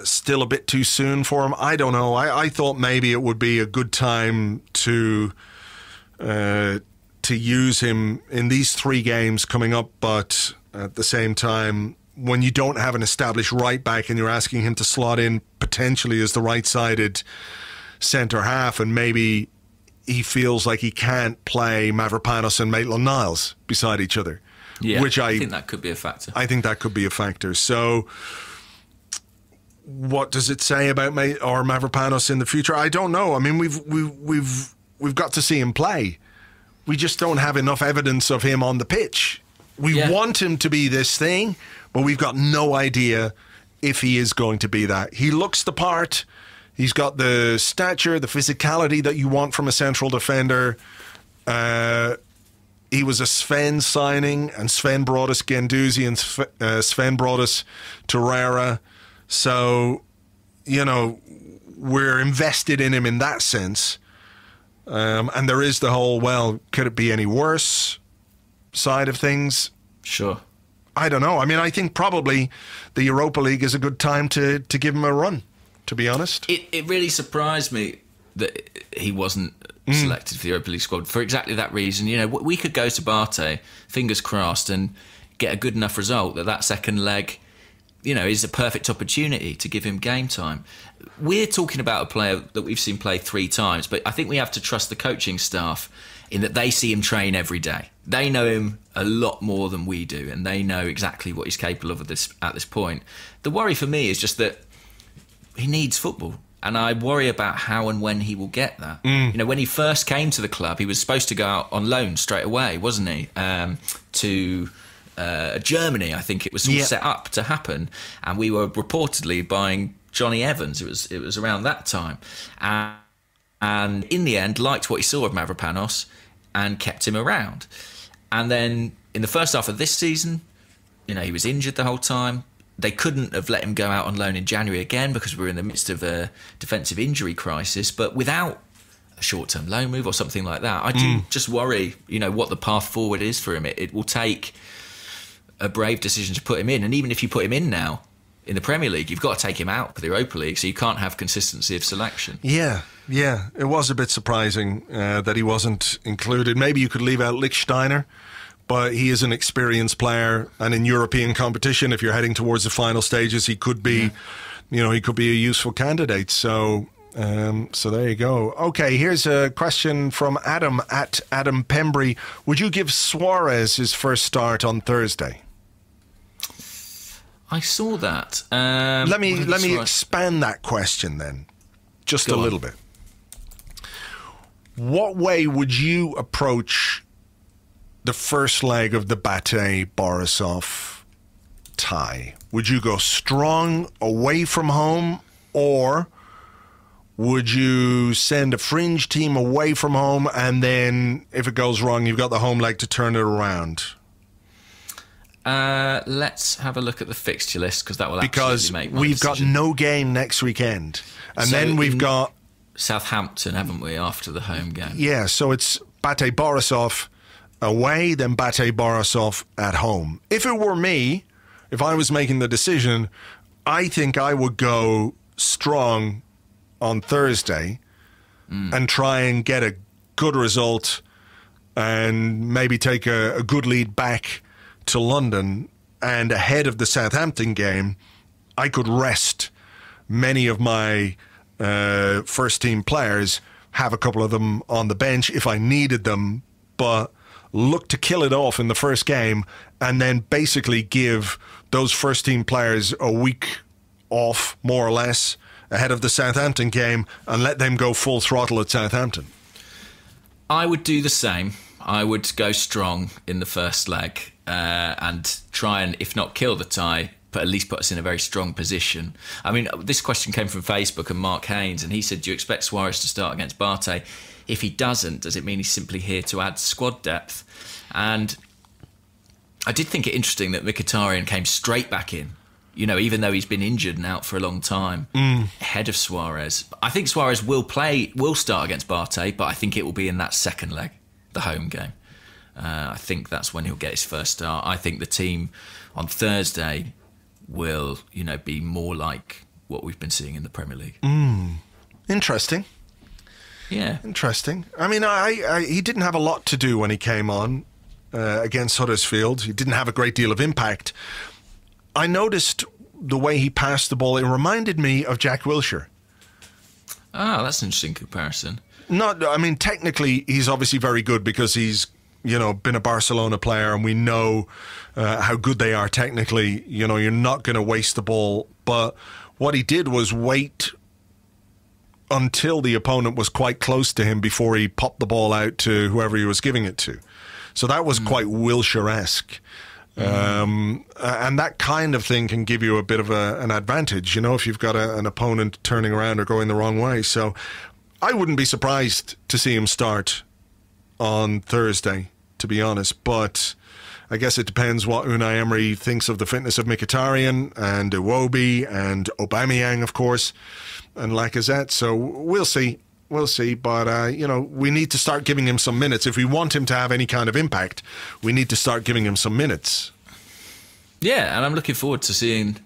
Speaker 4: still a bit too soon for him. I don't know. I thought maybe it would be a good time to use him in these 3 games coming up, but at the same time, when you don't have an established right back and you're asking him to slot in potentially as the right-sided centre half, and maybe he feels like he can't play Mavropanos and Maitland-Niles beside each other.
Speaker 5: Yeah,
Speaker 4: which I
Speaker 5: think that could be a factor.
Speaker 4: I think that could be a factor. So what does it say about Mavropanos in the future? I don't know. I mean, we've got to see him play. We just don't have enough evidence of him on the pitch. We want him to be this thing, but we've got no idea if he is going to be that. He looks the part. He's got the stature, the physicality that you want from a central defender. He was a Sven signing, and Sven brought us Guendouzi, and Sven brought us Torreira. So, we're invested in him in that sense. And there is the whole, well, could it be any worse side of things?
Speaker 5: Sure.
Speaker 4: I don't know. I mean, I think probably the Europa League is a good time to give him a run, to be honest.
Speaker 5: It really surprised me that he wasn't selected for the Europa League squad for exactly that reason. We could go to BATE, fingers crossed, and get a good enough result that second leg, is a perfect opportunity to give him game time. We're talking about a player that we've seen play 3 times, but I think we have to trust the coaching staff in that they see him train every day. They know him a lot more than we do, and they know exactly what he's capable of at this point. The worry for me is just that he needs football. And I worry about how and when he will get that. When he first came to the club, he was supposed to go out on loan straight away, wasn't he? To Germany, I think it was all set up to happen. And we were reportedly buying Johnny Evans. It was around that time. And in the end, liked what he saw of Mavropanos and kept him around. And then in the first half of this season, he was injured the whole time. They couldn't have let him go out on loan in January again because we were in the midst of a defensive injury crisis. But without a short-term loan move or something like that, I do just worry, what the path forward is for him. It will take a brave decision to put him in. And even if you put him in now in the Premier League, you've got to take him out for the Europa League, so you can't have consistency of selection. Yeah.
Speaker 4: It was a bit surprising that he wasn't included. Maybe you could leave out Lichtsteiner, but he is an experienced player, and in European competition, if you're heading towards the final stages, he could be, he could be a useful candidate. So there you go. Okay, here's a question from Adam at Adam Pembry. Would you give Suarez his first start on Thursday?
Speaker 5: I saw that.
Speaker 4: Let me expand that question then, just a little bit. What way would you approach the first leg of the BATE Borisov tie? Would you go strong away from home, or would you send a fringe team away from home and then if it goes wrong, you've got the home leg to turn it around?
Speaker 5: Let's have a look at the fixture list because that will absolutely make my
Speaker 4: we've
Speaker 5: decision.
Speaker 4: got no game next weekend. And then we've got
Speaker 5: Southampton, haven't we, after the home game?
Speaker 4: Yeah, so it's BATE Borisov away, then BATE Borisov at home. If it were me, if I was making the decision, I think I would go strong on Thursday and try and get a good result and maybe take a good lead back to London. And ahead of the Southampton game, I could rest many of my first team players, have a couple of them on the bench if I needed them, but look to kill it off in the first game and then basically give those first team players a week off, more or less, ahead of the Southampton game and let them go full throttle at Southampton.
Speaker 5: I would do the same. I would go strong in the first leg and try and, if not kill the tie, but at least put us in a very strong position. I mean, this question came from Facebook and Mark Haynes, and he said, do you expect Suarez to start against BATE? If he doesn't, does it mean he's simply here to add squad depth? And I did think it interesting that Mkhitaryan came straight back in, you know, even though he's been injured and out for a long time, ahead of Suarez. I think Suarez will start against BATE, but I think it will be in that second leg, the home game. I think that's when he'll get his first start. I think the team on Thursday will, you know, be more like what we've been seeing in the Premier League.
Speaker 4: Interesting.
Speaker 5: Yeah.
Speaker 4: Interesting. I mean, he didn't have a lot to do when he came on against Huddersfield. He didn't have a great deal of impact. I noticed the way he passed the ball. It reminded me of Jack Wilshere.
Speaker 5: Ah, that's an interesting comparison.
Speaker 4: Technically, he's obviously very good because he's, you know, been a Barcelona player and we know how good they are technically. You know, you're not going to waste the ball. But what he did was wait until the opponent was quite close to him before he popped the ball out to whoever he was giving it to. So that was quite Wilshere-esque. And that kind of thing can give you a bit of an advantage, you know, if you've got an opponent turning around or going the wrong way. So I wouldn't be surprised to see him start on Thursday, to be honest. But I guess it depends what Unai Emery thinks of the fitness of Mkhitaryan and Iwobi and Aubameyang, of course, and Lacazette. So we'll see. We'll see. But, you know, we need to start giving him some minutes. If we want him to have any kind of impact, we need to start giving him some minutes.
Speaker 5: Yeah, and I'm looking forward to seeing,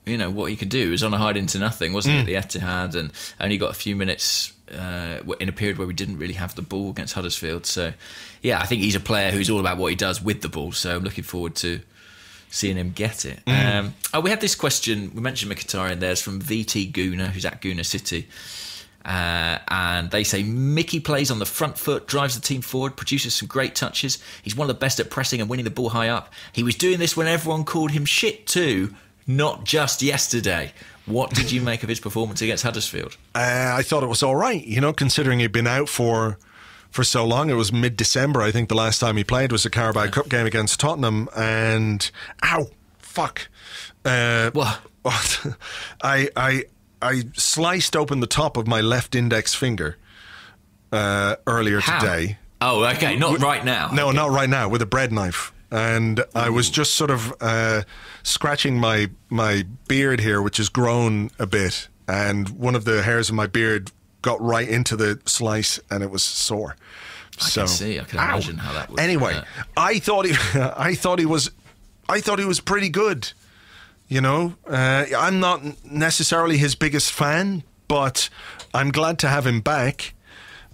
Speaker 5: you know, what he can do. He was on a hide into nothing, wasn't he, at the Etihad, and only got a few minutes in a period where we didn't really have the ball against Huddersfield. So, yeah, I think he's a player who's all about what he does with the ball. So I'm looking forward to seeing him get it. We had this question, we mentioned Mkhitaryan there, it's from VT Guna, who's at Guna City. And they say Mickey plays on the front foot, drives the team forward, produces some great touches. He's one of the best at pressing and winning the ball high up. He was doing this when everyone called him shit too, not just yesterday. What did you make of his performance against Huddersfield? I
Speaker 4: thought it was all right, you know, considering he'd been out for so long. It was mid-December, I think the last time he played was a Carabao Cup game against Tottenham, and what? I sliced open the top of my left index finger earlier today.
Speaker 5: Oh, okay. Not right now.
Speaker 4: No,
Speaker 5: okay.
Speaker 4: Not right now, with a bread knife. And I was just sort of scratching my beard here, which has grown a bit. And one of the hairs of my beard got right into the slice and it was sore.
Speaker 5: I can imagine how that would.
Speaker 4: Anyway, I thought he was pretty good. You know, I'm not necessarily his biggest fan, but I'm glad to have him back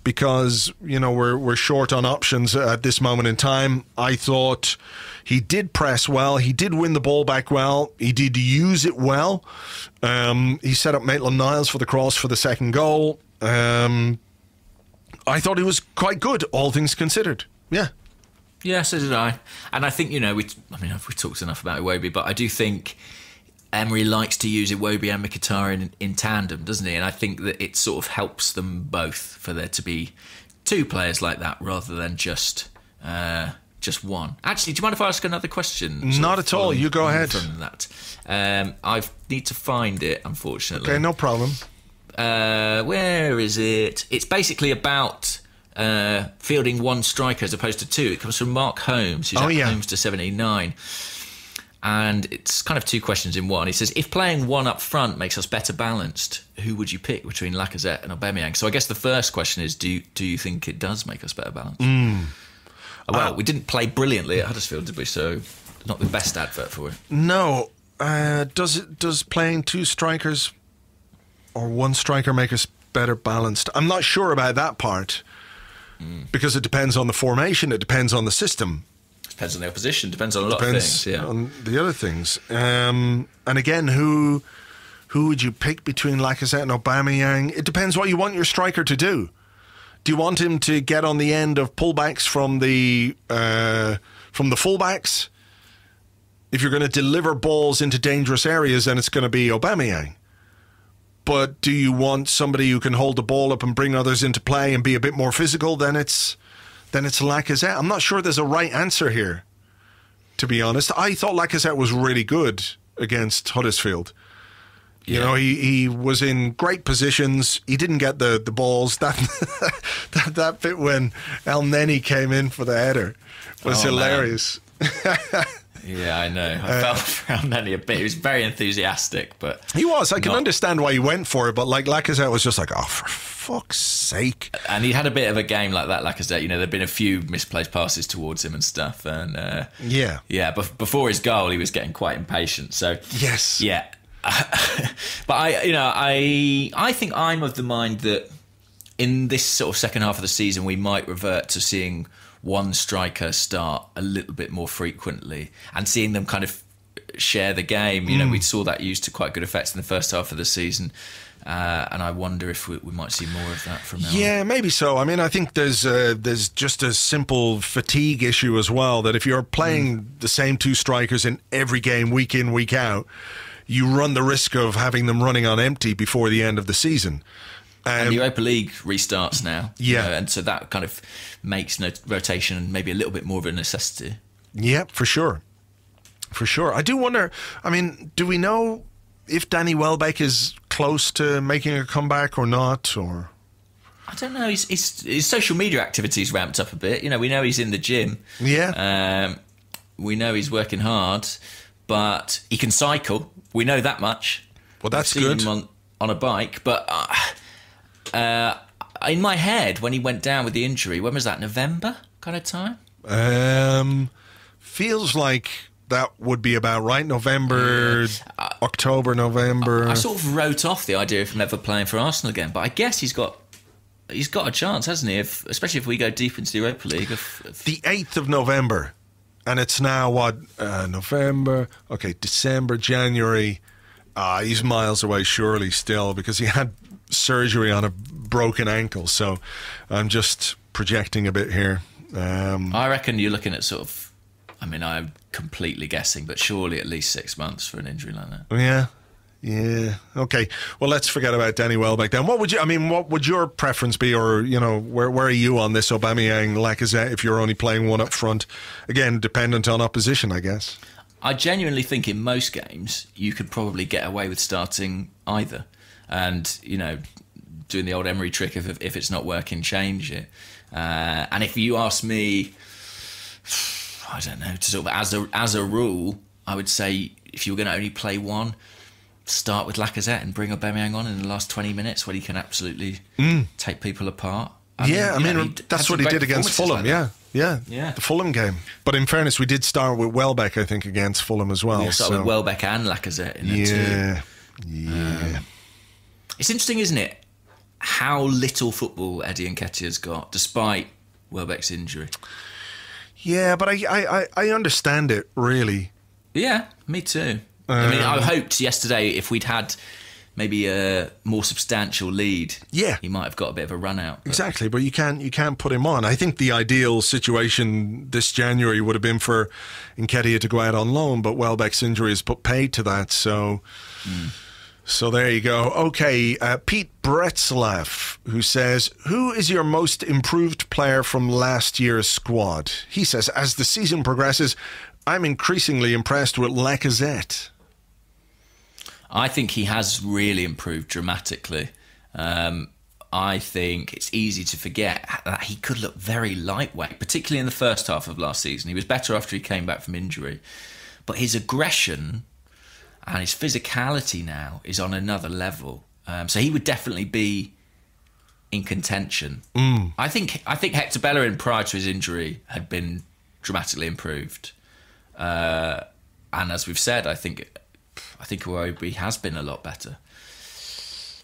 Speaker 4: because, you know, we're short on options at this moment in time. I thought he did press well. He did win the ball back well. He did use it well. He set up Maitland-Niles for the cross for the second goal. I thought he was quite good, all things considered. Yeah.
Speaker 5: Yeah, so did I. And I think, you know, we've talked enough about Iwobi, but I do think Emery likes to use Iwobi and Mkhitaryan in tandem, doesn't he? And I think that it sort of helps them both for there to be two players like that rather than just just one. Actually, do you mind if I ask another question?
Speaker 4: Not at all. You go ahead.
Speaker 5: From that, I need to find it, unfortunately.
Speaker 4: Okay, no problem.
Speaker 5: Where is it? It's basically about fielding one striker as opposed to two. It comes from Mark Holmes, who's at Holmes to 79. And it's kind of two questions in one. He says, if playing one up front makes us better balanced, who would you pick between Lacazette and Aubameyang? So I guess the first question is, do you think it does make us better balanced? Well, we didn't play brilliantly at Huddersfield, did we? So not the best advert for it.
Speaker 4: No. Does playing two strikers or one striker make us better balanced? I'm not sure about that part because it depends on the formation. It depends on the system.
Speaker 5: Depends on the opposition. Depends on a lot of things. Yeah.
Speaker 4: On the other things. And again, who would you pick between Lacazette and Aubameyang? It depends what you want your striker to do. Do you want him to get on the end of pullbacks from the fullbacks? If you're going to deliver balls into dangerous areas, then it's going to be Aubameyang. But do you want somebody who can hold the ball up and bring others into play and be a bit more physical? Then it's Lacazette. I'm not sure there's a right answer here, to be honest. I thought Lacazette was really good against Huddersfield. You know, he was in great positions. He didn't get the balls. That bit when El Neni came in for the header was hilarious.
Speaker 5: Yeah, I know. I felt for El Neni a bit. He was very enthusiastic, but
Speaker 4: he was. I can understand why he went for it, but like Lacazette was just like, oh, for fuck's sake.
Speaker 5: And he had a bit of a game like that, Lacazette. You know, there'd been a few misplaced passes towards him and stuff. And but before his goal, he was getting quite impatient. So
Speaker 4: yes,
Speaker 5: yeah. But I think I'm of the mind that in this sort of second half of the season, we might revert to seeing one striker start a little bit more frequently and seeing them kind of share the game. You know, we saw that used to quite good effect in the first half of the season. And I wonder if we might see more of that from now on.
Speaker 4: Yeah, maybe so. I mean, I think there's just a simple fatigue issue as well, that if you're playing the same two strikers in every game, week in, week out, you run the risk of having them running on empty before the end of the season.
Speaker 5: And the Europa League restarts now.
Speaker 4: Yeah.
Speaker 5: You know, and so that kind of makes rotation maybe a little bit more of a necessity.
Speaker 4: Yeah, for sure. For sure. I do wonder, I mean, do we know if Danny Welbeck is close to making a comeback or not? Or
Speaker 5: I don't know. His social media activities ramped up a bit. You know, we know he's in the gym.
Speaker 4: Yeah.
Speaker 5: We know he's working hard, but he can cycle. We know that much.
Speaker 4: Well, that's
Speaker 5: I've seen
Speaker 4: good.
Speaker 5: him on a bike, but in my head, when he went down with the injury, when was that? November kind of time?
Speaker 4: Feels like that would be about right. November, October, November.
Speaker 5: I sort of wrote off the idea of him ever playing for Arsenal again, but I guess he's got a chance, hasn't he? Especially if we go deep into the Europa League.
Speaker 4: The 8th of November, and it's now November, December, January. He's miles away surely still, because he had surgery on a broken ankle, so I'm just projecting a bit here.
Speaker 5: I reckon you're looking at sort of, I mean, I'm completely guessing, but surely at least 6 months for an injury like that. Yeah. Okay. Well, let's forget about Danny Welbeck then. What would your preference be, or where are you on this Aubameyang, Lacazette, if you're only playing one up front? Again, dependent on opposition, I guess. I genuinely think in most games you could probably get away with starting either, and doing the old Emery trick of if it's not working, change it. And if you ask me, I don't know, to sort of as a rule, I would say if you were going to only play one, start with Lacazette and bring Aubameyang on in the last 20 minutes when he can absolutely take people apart. I mean,
Speaker 4: that's what he did against Fulham.
Speaker 5: Like
Speaker 4: yeah, the Fulham game. But in fairness, we did start with Welbeck, I think, against Fulham as well.
Speaker 5: Yeah, started with Welbeck and Lacazette in there too.
Speaker 4: Yeah.
Speaker 5: It's interesting, isn't it, how little football Eddie Nketiah's got, despite Welbeck's injury.
Speaker 4: Yeah, but I understand it, really.
Speaker 5: Yeah, me too. I mean, I hoped yesterday if we'd had maybe a more substantial lead, he might have got a bit of a run out.
Speaker 4: Exactly, but you can't put him on. I think the ideal situation this January would have been for Nketiah to go out on loan, but Welbeck's injury has put paid to that, so So there you go. Okay, Pete Bretzlaff, who says, who is your most improved player from last year's squad? He says, as the season progresses, I'm increasingly impressed with Lacazette.
Speaker 5: I think he has really improved dramatically. I think it's easy to forget that he could look very lightweight, particularly in the first half of last season. He was better after he came back from injury. But his aggression and his physicality now is on another level. So he would definitely be in contention. I think Hector Bellerin, prior to his injury, had been dramatically improved. And as we've said, I think Iwobi has been a lot better.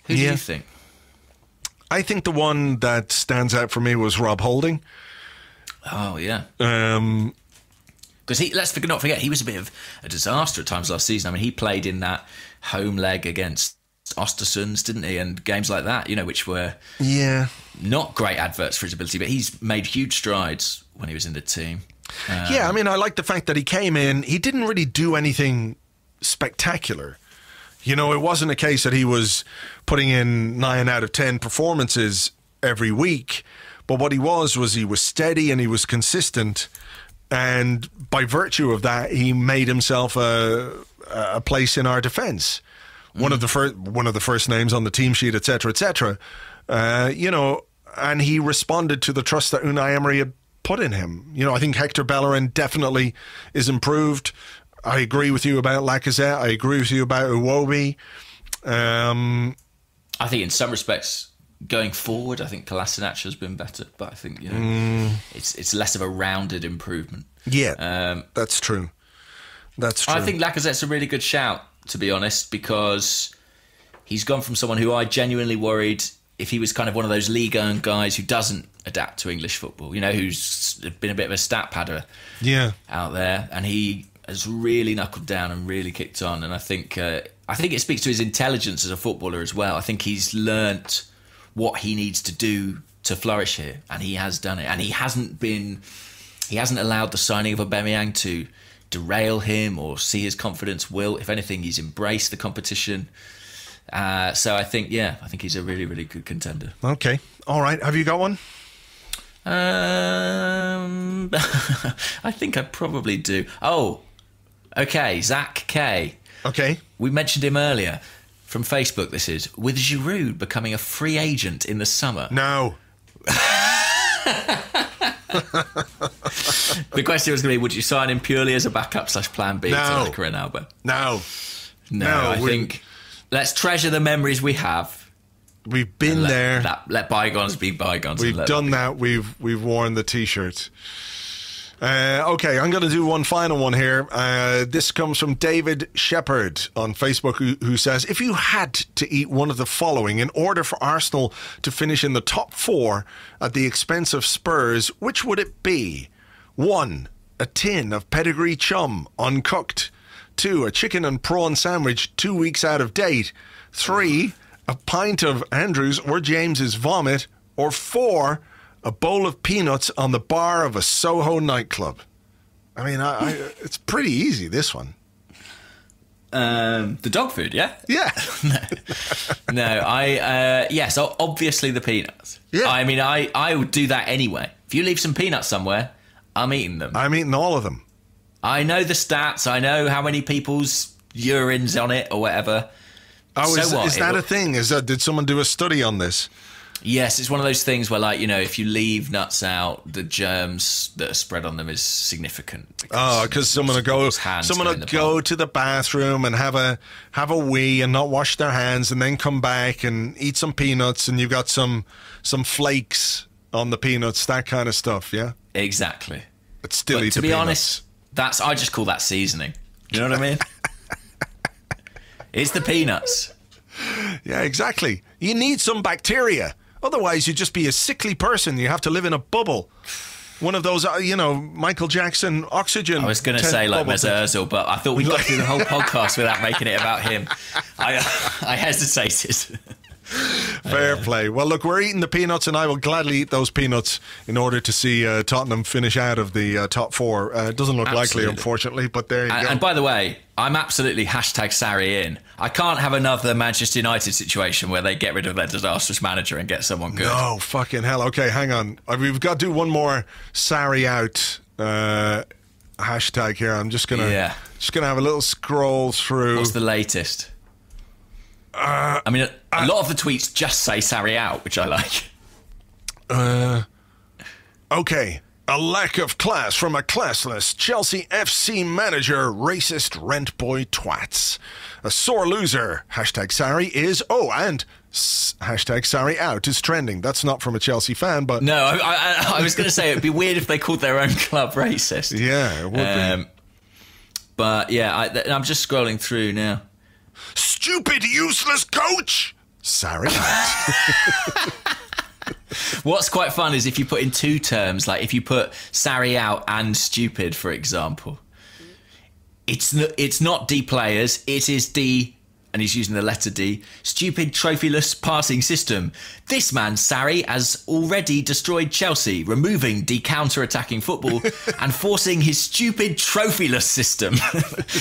Speaker 5: Who do you think?
Speaker 4: I think the one that stands out for me was Rob Holding.
Speaker 5: Oh, yeah. Because let's not forget, he was a bit of a disaster at times last season. I mean, he played in that home leg against Östersunds, didn't he? And games like that, which were not great adverts for his ability, but he's made huge strides when he was in the team.
Speaker 4: I mean, I like the fact that he came in. He didn't really do anything spectacular. It wasn't a case that he was putting in 9 out of 10 performances every week. But what he was he was steady and he was consistent. And by virtue of that, he made himself a place in our defence. One of the first names on the team sheet, etc., etc. And he responded to the trust that Unai Emery had put in him. I think Hector Bellerin definitely is improved. I agree with you about Lacazette. I agree with you about Iwobi.
Speaker 5: I think in some respects, going forward, I think Kolasinac has been better, but I think it's less of a rounded improvement.
Speaker 4: Yeah, that's true. That's true.
Speaker 5: I think Lacazette's a really good shout, to be honest, because he's gone from someone who I genuinely worried if he was kind of one of those Ligue 1 guys who doesn't adapt to English football, who's been a bit of a stat padder out there, and he has really knuckled down and really kicked on. And I think it speaks to his intelligence as a footballer as well. I think he's learnt what he needs to do to flourish here, and he has done it. And he hasn't allowed the signing of Aubameyang to derail him or see his confidence wilt. If anything, he's embraced the competition. So I think he's a really, really good contender.
Speaker 4: Okay, all right. Have you got one?
Speaker 5: I think I probably do. Oh, okay, Zach K.
Speaker 4: Okay.
Speaker 5: We mentioned him earlier. From Facebook, this is, with Giroud becoming a free agent in the summer.
Speaker 4: No.
Speaker 5: The question was going to be, would you sign him purely as a backup / plan B to Ronaldo?
Speaker 4: No.
Speaker 5: I think let's treasure the memories we have.
Speaker 4: We've been there.
Speaker 5: Let bygones be bygones.
Speaker 4: We've done that. We've worn the T-shirt. Okay, I'm going to do one final one here. This comes from David Shepherd on Facebook, who says, if you had to eat one of the following in order for Arsenal to finish in the top 4 at the expense of Spurs, which would it be? 1, a tin of pedigree chum, uncooked. 2, a chicken and prawn sandwich 2 weeks out of date. 3, a pint of Andrew's or James's vomit. Or 4, a bowl of peanuts on the bar of a Soho nightclub. I mean, it's pretty easy, this one.
Speaker 5: The dog food, yeah?
Speaker 4: Yeah.
Speaker 5: Yes, obviously the peanuts.
Speaker 4: Yeah.
Speaker 5: I mean, I would do that anyway. If you leave some peanuts somewhere, I'm eating them.
Speaker 4: I'm eating all of them.
Speaker 5: I know the stats. I know how many people's urine's on it or whatever.
Speaker 4: Oh, is that a thing? Did someone do a study on this?
Speaker 5: Yes, it's one of those things where, if you leave nuts out, the germs that are spread on them is significant.
Speaker 4: Because someone will go to the bathroom and have a wee and not wash their hands, and then come back and eat some peanuts, and you've got some flakes on the peanuts, that kind of stuff. Yeah,
Speaker 5: exactly.
Speaker 4: But still, eat the peanuts.
Speaker 5: Honest, I just call that seasoning. You know what I mean? It's the peanuts.
Speaker 4: Yeah, exactly. You need some bacteria. Otherwise, you'd just be a sickly person. You have to live in a bubble. One of those, Michael Jackson oxygen.
Speaker 5: I was going to say like Mesut Ozil, but I thought we got through the whole podcast without making it about him. I hesitated.
Speaker 4: Fair play. Well, look, we're eating the peanuts, and I will gladly eat those peanuts in order to see Tottenham finish out of the top four. It doesn't look likely, unfortunately, but there you go.
Speaker 5: And by the way, I'm absolutely #Sarri in. I can't have another Manchester United situation where they get rid of their disastrous manager and get someone good.
Speaker 4: No, fucking hell. Okay, hang on. We've got to do one more Sarri out hashtag here. I'm just gonna have a little scroll through.
Speaker 5: What's the latest? I mean, a lot of the tweets just say Sarri out, which I like.
Speaker 4: Okay. A lack of class from a classless Chelsea FC manager, racist rent boy twats. A sore loser, #Sarri is, and #Sarri out is trending. That's not from a Chelsea fan, but...
Speaker 5: No, I was going to say it'd be weird if they called their own club racist.
Speaker 4: Yeah, it would be.
Speaker 5: But yeah, I'm just scrolling through now.
Speaker 4: Stupid, useless coach! Sarri out.
Speaker 5: What's quite fun is if you put in two terms, like if you put Sarri out and stupid, for example. It's not D players, it is D, and he's using the letter D, stupid trophyless passing system. This man, Sarri, has already destroyed Chelsea, removing D counter-attacking football and forcing his stupid trophyless system.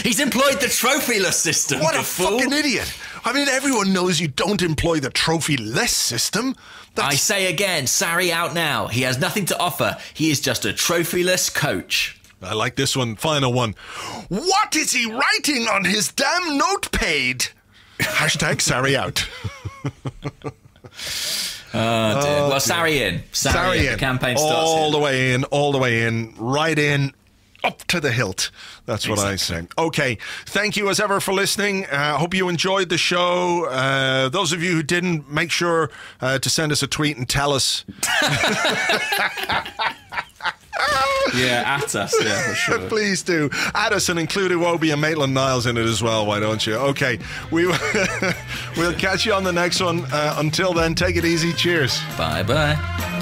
Speaker 5: He's employed the trophyless system.
Speaker 4: What a fucking idiot. I mean, everyone knows you don't employ the trophyless system.
Speaker 5: I say again, Sarri out now. He has nothing to offer. He is just a trophyless coach.
Speaker 4: I like this one. Final one. What is he writing on his damn notepad? #Sarri out.
Speaker 5: Oh, dear. Well, Sarri in. Sarri in. The campaign starts
Speaker 4: all the way in, right in, up to the hilt. That's what I say. Okay, thank you as ever for listening. Hope you enjoyed the show. Those of you who didn't, make sure to send us a tweet and tell us.
Speaker 5: Yeah, at us, yeah, for sure.
Speaker 4: Please do. Add us and include Iwobi and Maitland-Niles in it as well, why don't you? Okay, we'll catch you on the next one. Until then, take it easy. Cheers.
Speaker 5: Bye-bye.